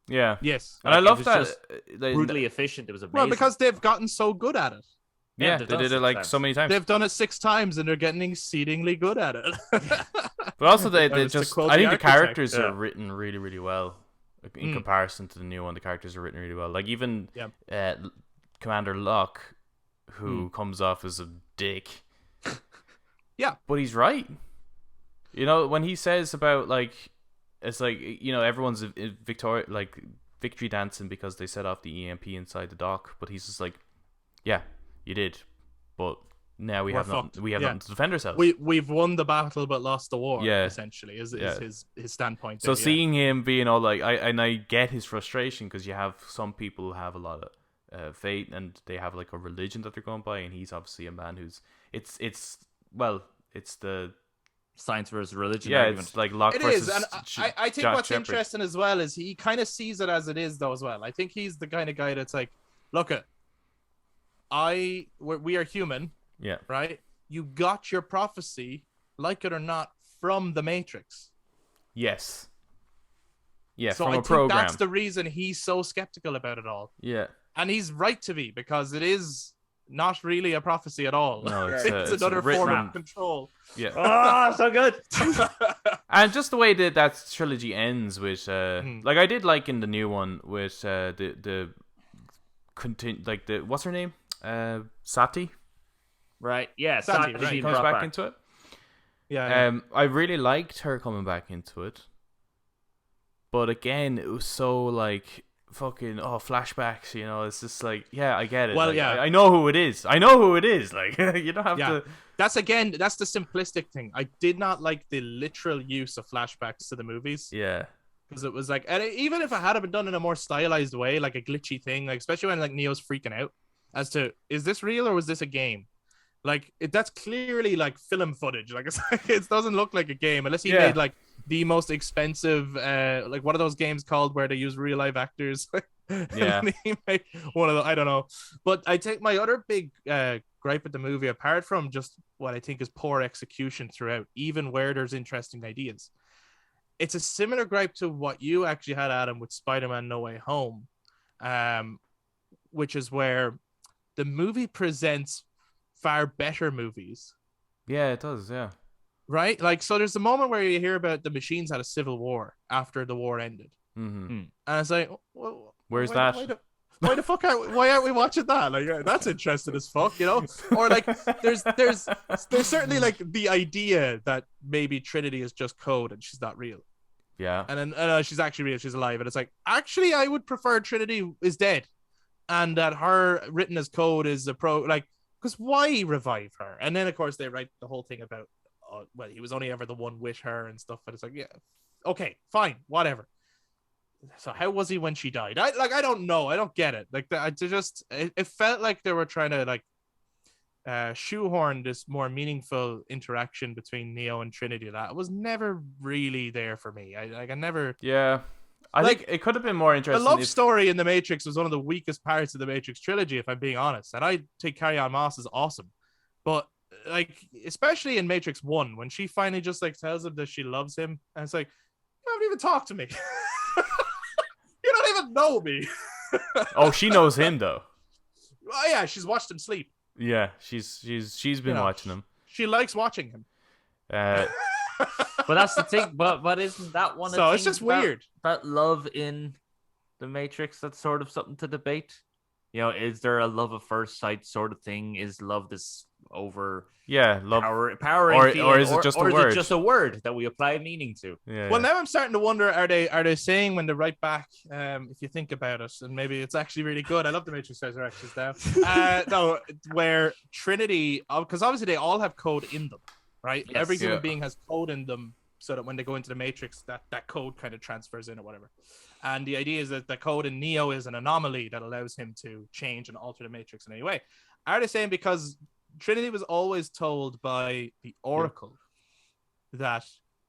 Yeah. Yes. And I love that. Brutally efficient. It was amazing. Well, because they've gotten so good at it. Yeah, they did it like so many times. They've done it 6 times and they're getting exceedingly good at it. But also, they just, I think the characters are written really, really well. In comparison to the new one, the characters are written really well. Like even Commander Locke, who comes off as a dick. Yeah. But he's right. You know, when he says about, like, it's like, you know, everyone's victory dancing because they set off the EMP inside the dock. But he's just like, yeah, you did. But now we have nothing to defend ourselves. We've won the battle but lost the war, essentially, is his standpoint. So seeing him being all like, I get his frustration because you have some people who have a lot of faith and they have like a religion that they're going by, and he's obviously a man who's it's the science versus religion argument. It's like Locke versus and I think what's interesting as well is he kind of sees it as it is though as well. I think he's the kind of guy that's like, look we are human, right? You got your prophecy, like it or not, from the Matrix. Yes, so from I a program. think that's the reason he's so skeptical about it all. And he's right to be, because it is not really a prophecy at all. No, it's another form of control. Yeah. Oh, so good. And just the way that trilogy ends with, like I did like in the new one with the what's her name? Sati. Right. Yeah. Sati right. Comes back into it. Yeah. I really liked her coming back into it, but again, it was so like fucking flashbacks. You know, it's just like, yeah, I get it. Well, like, I know who it is. Like, you don't have to. That's the simplistic thing. I did not like the literal use of flashbacks to the movies. Yeah. Because it was like, and even if it had been done in a more stylized way, like a glitchy thing, like especially when like Neo's freaking out as to, is this real or was this a game? Like that's clearly like film footage. Like it doesn't look like a game unless he made like the most expensive, like what are those games called where they use real live actors? Yeah. He made one of the, I don't know. But I think my other big gripe with the movie, apart from just what I think is poor execution throughout, even where there's interesting ideas, it's a similar gripe to what you actually had, Adam, with Spider-Man No Way Home, which is where the movie presents far better movies. Yeah, it does. Yeah. Right? Like, so there's a moment where you hear about the machines had a civil war after the war ended. Mm-hmm. And it's like, well, where's that? Why the fuck why aren't we watching that? Like, that's interesting as fuck, you know? Or like, there's certainly like the idea that maybe Trinity is just code and she's not real. Yeah. And then she's actually real, she's alive. And it's like, actually, I would prefer Trinity is dead and that her written as code is because why revive her? And then, of course, they write the whole thing about, well, he was only ever the one with her and stuff. But it's like, yeah, okay, fine, whatever. So how was he when she died? I don't know. I don't get it. Like, it felt like they were trying to like shoehorn this more meaningful interaction between Neo and Trinity that was never really there for me. I never. Yeah. I think it could have been more interesting. The love story in The Matrix was one of the weakest parts of the Matrix trilogy, if I'm being honest. And I think Carry On Moss is awesome. But like, especially in Matrix 1, when she finally just like tells him that she loves him, and it's like, you haven't even talked to me. You don't even know me. Oh, she knows him though. Oh yeah, she's watched him sleep. Yeah, she's been watching him. She likes watching him. But that's the thing. But isn't that one? So it's just weird. That love in the Matrix. That's sort of something to debate. You know, is there a love at first sight sort of thing? Is love this over? Yeah, love powering or is it just a word? Is it just a word that we apply meaning to? Yeah. Well, now I'm starting to wonder: are they saying when they write back? If you think about it, and maybe it's actually really good. I love the Matrix Resurrections now. No, where Trinity, because obviously they all have code in them, right? Yes. Every human being has code in them, so that when they go into the Matrix, that code kind of transfers in or whatever. And the idea is that the code in Neo is an anomaly that allows him to change and alter the Matrix in any way. Are they saying because Trinity was always told by the Oracle that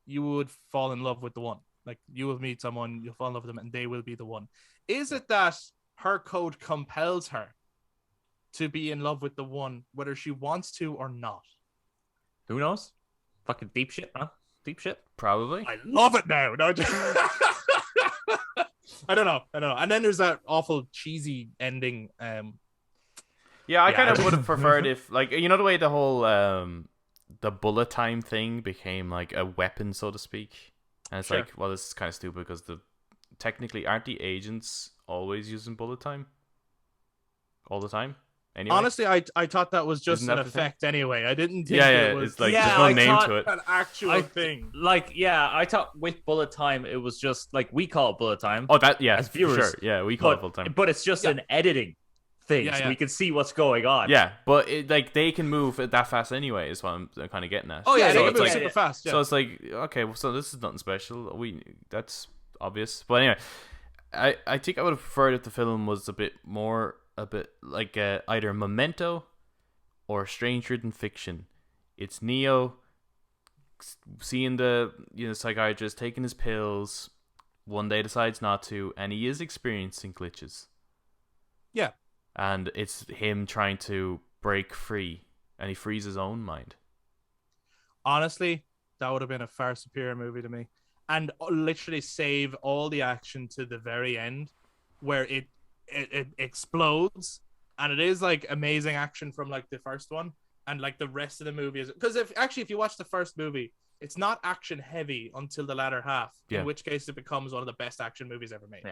you would fall in love with the one? Like, you will meet someone, you'll fall in love with them, and they will be the one. Is it that her code compels her to be in love with the one, whether she wants to or not? Who knows? Fucking deep shit, huh? Deep shit. Probably. I love it now. No, I don't know. And then there's that awful cheesy ending. Yeah, I kind of would have preferred if, like, you know, the way the whole the bullet time thing became like a weapon, so to speak. And it's like, well, this is kind of stupid because technically aren't the agents always using bullet time all the time? Anyway, honestly, I thought that was just an effect anyway. I didn't think it was it's like there's no name to it. An actual thing. Like, I thought with bullet time it was just like we call it bullet time. Oh, that as viewers, sure, yeah, we call it bullet time. But it's just an editing thing, so we can see what's going on. Yeah, but like they can move that fast anyway. Is what I'm kind of getting at. Oh yeah, so they can move super fast. Yeah. So it's like, okay, well, so this is nothing special. That's obvious. But anyway, I think I would have preferred if the film was a bit like either Memento or Stranger Than Fiction. It's Neo seeing the psychiatrist taking his pills. One day decides not to, and he is experiencing glitches. Yeah. And it's him trying to break free, and he frees his own mind. Honestly, that would have been a far superior movie to me, and literally save all the action to the very end, where it explodes, and it is like amazing action from like the first one, and like the rest of the movie is, because if you watch the first movie, it's not action heavy until the latter half. In which case, it becomes one of the best action movies ever made.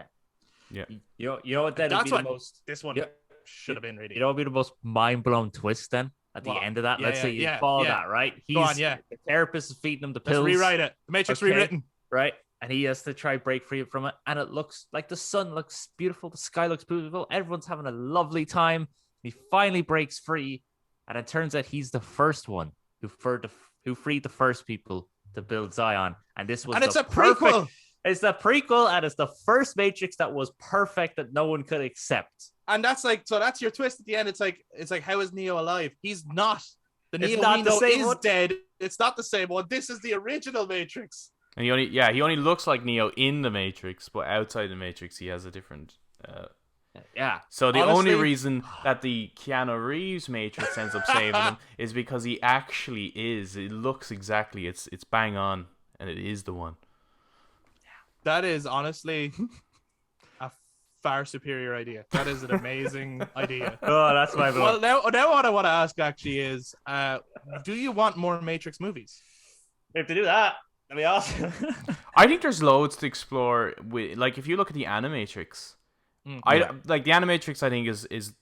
Yeah. You know what? That's what this one should have been really. You know what would be the most mind blown twist then at the end of that? Let's say you follow that, right? The therapist is feeding him the pills. Let's rewrite it. The Matrix rewritten. Right. And he has to try break free from it. And it looks like the sun looks beautiful. The sky looks beautiful. Everyone's having a lovely time. He finally breaks free. And it turns out he's the first one who freed the first people to build Zion. And this was it's a prequel. It's the prequel, and it's the first Matrix that was perfect that no one could accept. And that's like, so that's your twist at the end. It's like, how is Neo alive? He's not. The Neo is dead. It's not the same one. This is the original Matrix. And he only looks like Neo in the Matrix, but outside the Matrix, he has a different. So the only reason that the Keanu Reeves Matrix ends up saving him is because he actually is. It looks exactly. It's bang on, and it is the one. That is honestly a far superior idea. That is an amazing idea. Oh, that's my Well, now what I want to ask actually is, do you want more Matrix movies? We have to do that. That'd be awesome. I think there's loads to explore. Like, if you look at the Animatrix, the Animatrix, I think is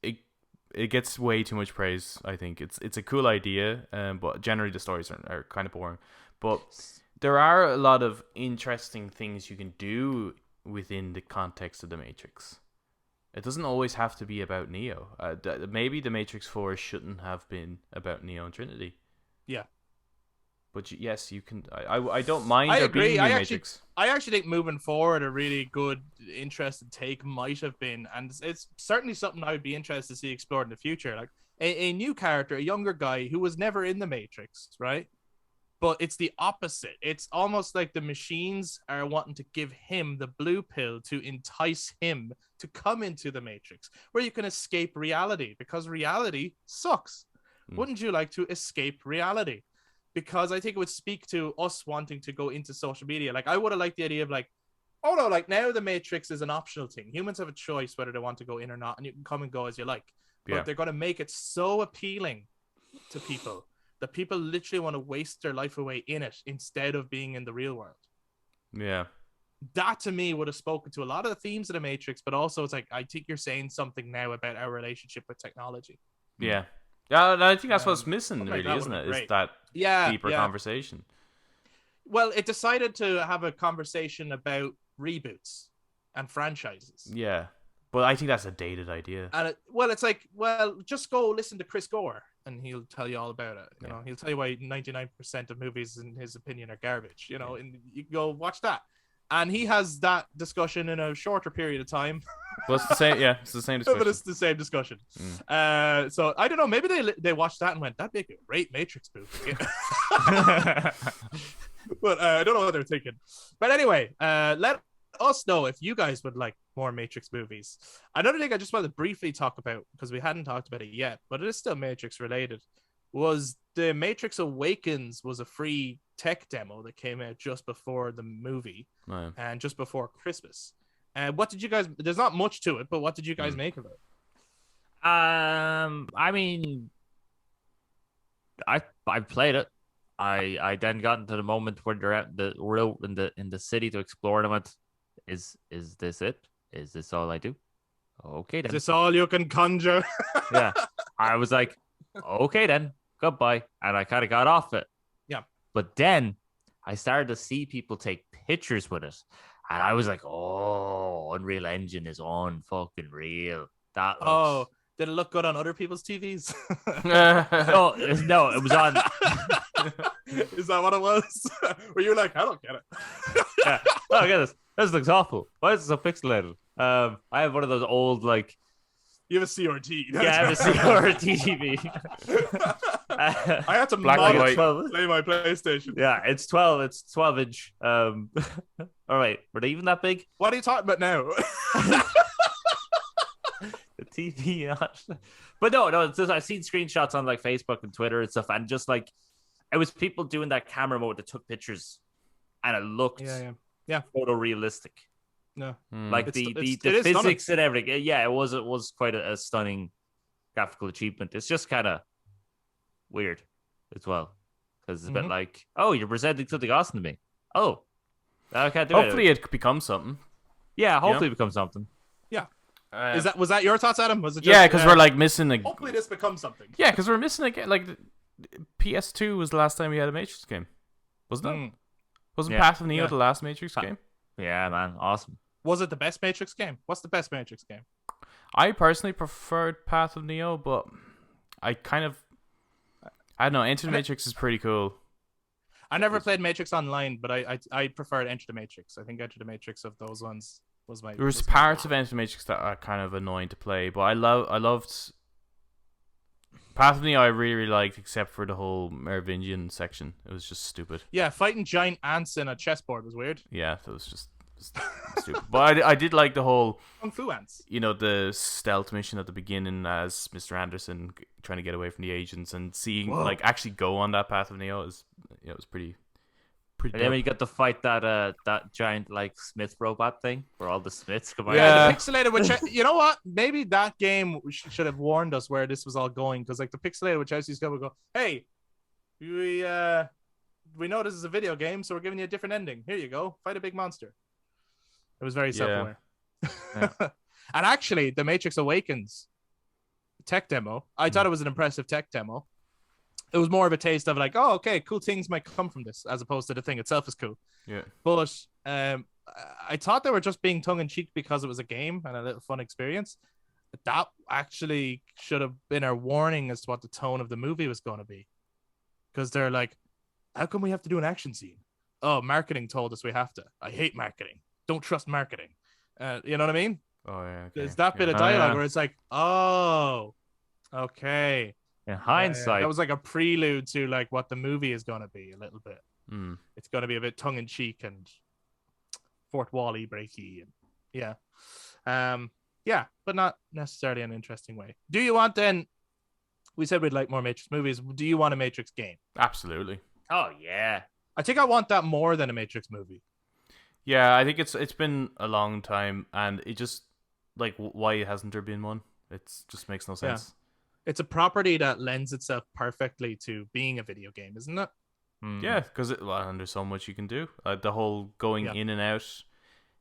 it gets way too much praise. I think it's a cool idea, but generally the stories are kind of boring. But there are a lot of interesting things you can do within the context of the Matrix. It doesn't always have to be about Neo. Maybe the Matrix 4 shouldn't have been about Neo and Trinity. Yeah. But yes, you can. I don't mind there agree. being a Matrix. I actually think moving forward, a really good, interesting take might have been, and it's certainly something I would be interested to see explored in the future. Like a new character, a younger guy who was never in the Matrix, right? But it's the opposite. It's almost like the machines are wanting to give him the blue pill to entice him to come into the Matrix, where you can escape reality, because reality sucks. Wouldn't you like to escape reality? Because I think it would speak to us wanting to go into social media. Like, I would have liked the idea of like, oh no, like now the Matrix is an optional thing. Humans have a choice whether they want to go in or not, and you can come and go as you like. But they're going to make it so appealing to people that people literally want to waste their life away in it instead of being in the real world. Yeah. That to me would have spoken to a lot of the themes of the Matrix, but also it's like, I think you're saying something now about our relationship with technology. Yeah. Yeah, I think that's what's missing, like really, isn't it? Is that deeper conversation. Well, it decided to have a conversation about reboots and franchises. Yeah. But I think that's a dated idea. And it's like, just go listen to Chris Gore and he'll tell you all about it. You know, he'll tell you why 99% of movies, in his opinion, are garbage. You know, and you can go watch that. And he has that discussion in a shorter period of time. Well, it's the same. Yeah, it's the same discussion. But it's the same discussion. So I don't know. Maybe they watched that and went, "That'd be a great Matrix movie." But I don't know what they're thinking. But anyway, let us know if you guys would like more Matrix movies. Another thing I just wanted to briefly talk about, because we hadn't talked about it yet, but it is still Matrix related, was the Matrix Awakens was a free tech demo that came out just before the movie and just before Christmas. And what did you guys? There's not much to it, but what did you guys make of it? I mean, I played it. I then got into the moment where they're out in the city to explore, and I went, Is this it? Is this all I do? Okay then. Is this all you can conjure? Yeah. I was like, okay then, goodbye. And I kind of got off it. Yeah. But then I started to see people take pictures with it. And I was like, oh, Unreal Engine is on fucking real. That looks... did it look good on other people's TVs? No, it was on. Is that what it was? Where you were like, I don't get it. Yeah. Oh, get this. This looks awful. Why is it so pixelated? I have one of those old, like... You have a CRT. Yeah, I have a CRT TV. I had to Black and white. play my PlayStation. Yeah, it's 12. It's 12 inch. All right, were they even that big? What are you talking about now? The TV. But no, it's just, I've seen screenshots on like Facebook and Twitter and stuff, and just like it was people doing that camera mode that took pictures, and it looked photorealistic. No, like the physics stunning. And everything. Yeah, it was quite a stunning graphical achievement. It's just kind of weird as well, because it's a bit like, oh, you're presenting something awesome to me. Oh, I can't do it. Hopefully, it becomes something. Yeah, hopefully it becomes something. Yeah. Was that your thoughts, Adam? Was it just, because we're like missing. Hopefully, this becomes something. Yeah, because we're missing again. Like PS2 was the last time we had a Matrix game, wasn't it? Wasn't Path of Neo the last Matrix game? Yeah, man, awesome. Was it the best Matrix game? What's the best Matrix game? I personally preferred Path of Neo, but I don't know. Enter the Matrix is pretty cool. I never played Matrix Online, but I preferred Enter the Matrix. I think Enter the Matrix of those ones was my. There was parts of Enter the Matrix that are kind of annoying to play, but I loved Path of Neo. I really liked, except for the whole Merovingian section. It was just stupid. Yeah, fighting giant ants in a chessboard was weird. Yeah, that was just stupid. But I did like the whole Kung Fu ants. You know, the stealth mission at the beginning as Mr. Anderson trying to get away from the agents and seeing like actually go on that Path of Neo is it was pretty. And then when you got to fight that giant like Smith robot thing where all the Smiths come out. Yeah, the pixelated. Which you know what? Maybe that game should have warned us where this was all going, because like the pixelated Wachowski's going to go, hey, we know this is a video game, so we're giving you a different ending. Here you go, fight a big monster. It was very self-aware. Yeah. And actually, the Matrix Awakens tech demo, I thought it was an impressive tech demo. It was more of a taste of like, oh, okay, cool things might come from this, as opposed to the thing itself is cool. Yeah. But I thought they were just being tongue-in-cheek because it was a game and a little fun experience. But that actually should have been our warning as to what the tone of the movie was going to be. Because they're like, how come we have to do an action scene? Oh, marketing told us we have to. I hate marketing. Don't trust marketing. You know what I mean? Oh, yeah. Okay. There's that bit of dialogue where it's like, oh, okay. In hindsight, that was like a prelude to like what the movie is going to be a little bit. Mm. It's going to be a bit tongue-in-cheek and Fort Wally breaky, and but not necessarily an interesting way. Do you want then? we said we'd like more Matrix movies. Do you want a Matrix game? Absolutely. Oh yeah. I think I want that more than a Matrix movie. Yeah, I think it's been a long time, and it just like why hasn't there been one? It just makes no sense. It's a property that lends itself perfectly to being a video game, isn't it? Yeah, because and there's so much you can do. The whole going in and out.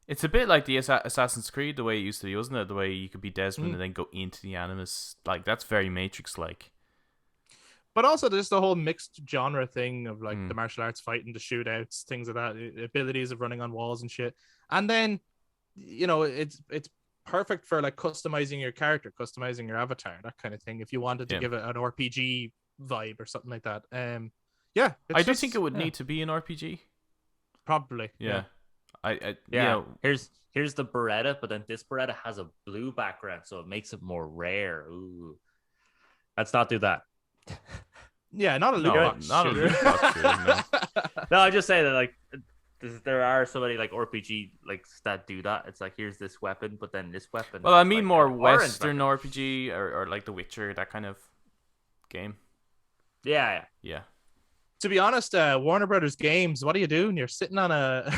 It's a bit like the Assassin's Creed, the way it used to be, wasn't it? The way you could be Desmond and then go into the Animus. Like, that's very Matrix-like. But also there's the whole mixed genre thing of like the martial arts fighting, the shootouts, things like that, abilities of running on walls and shit. And then, it's perfect for like customizing your character, customizing your avatar, that kind of thing. If you wanted to give it an RPG vibe or something like that. I do think it would need to be an RPG. Probably. Yeah. Here's the Beretta, but then this Beretta has a blue background, so it makes it more rare. Ooh. Let's not do that. Yeah, not a loot box shooter. No, I just say that like there are so many like RPG like that do that. It's like here's this weapon, but then this weapon. Well, I mean like more Western RPG or like The Witcher, that kind of game. Yeah. To be honest, Warner Brothers Games, what are you doing? You're sitting on a.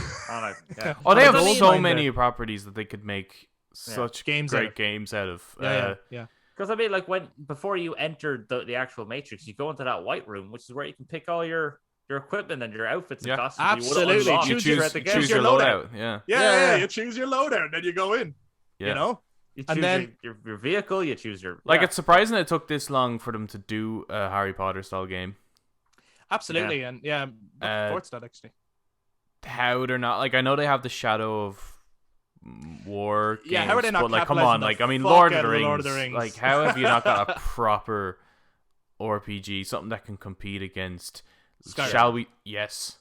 They have so many properties that they could make such great games out of. Yeah. Because I mean, like before you entered the actual Matrix, you go into that white room, which is where you can pick all your equipment and your outfits and costumes. Absolutely, you choose your loadout. Yeah. You choose your loadout, and then you go in. Yeah. You choose then your vehicle. You choose your It's surprising it took this long for them to do a Harry Potter style game. Absolutely, and looking forward to that actually. How they're not I know they have the Shadow of War games, how are they not? But come on, Lord of the Rings. Like, how have you not got a proper RPG, something that can compete against? Skyrim. Shall we? Yes.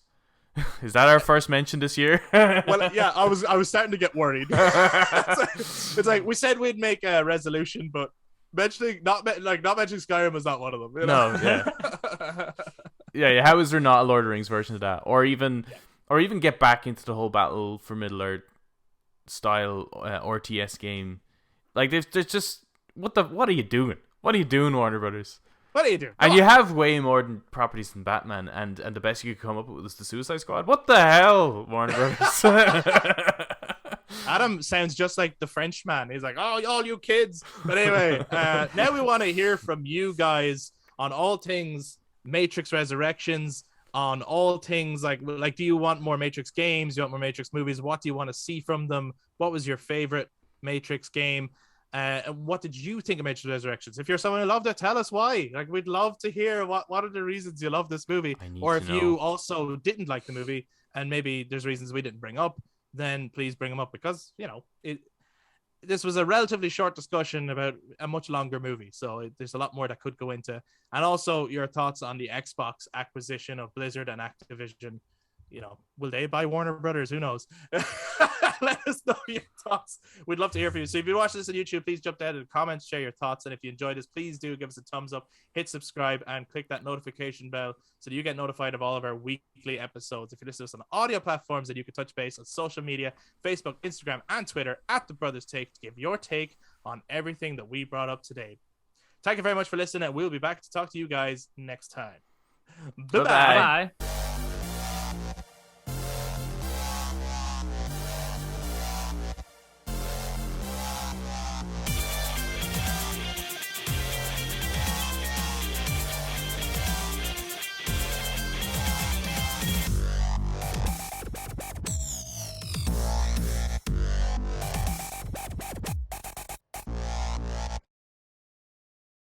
Is that our first mention this year? Well, yeah, I was starting to get worried. It's like we said we'd make a resolution, but not mentioning Skyrim is not one of them. No, yeah. How is there not a Lord of the Rings version of that, or even get back into the whole Battle for Middle Earth style RTS game? Like, there's just what are you doing? What are you doing, Warner Brothers? What are you doing? And you have way more properties than Batman, and the best you could come up with was the Suicide Squad. What the hell, Warner Brothers? Adam sounds just like the Frenchman. He's like, oh, all you kids. But anyway, now we want to hear from you guys on all things Matrix Resurrections, on all things like do you want more Matrix games? Do you want more Matrix movies? What do you want to see from them? What was your favorite Matrix game? And what did you think of Matrix Resurrections? If you're someone who loved it, tell us why. Like, we'd love to hear what are the reasons you love this movie, or if you also didn't like the movie and maybe there's reasons we didn't bring up, then please bring them up, because this was a relatively short discussion about a much longer movie, so there's a lot more that could go into. And also your thoughts on the Xbox acquisition of Blizzard and Activision. Will they buy Warner Brothers? Who knows? Let us know your thoughts. We'd love to hear from you. So if you watch this on YouTube, please jump down to the comments, share your thoughts. And if you enjoyed this, please do give us a thumbs up, hit subscribe, and click that notification bell so that you get notified of all of our weekly episodes. If you listen to us on audio platforms, then you can touch base on social media, Facebook, Instagram, and Twitter at The Brothers Take to give your take on everything that we brought up today. Thank you very much for listening, and we'll be back to talk to you guys next time. Bye-bye. Bye.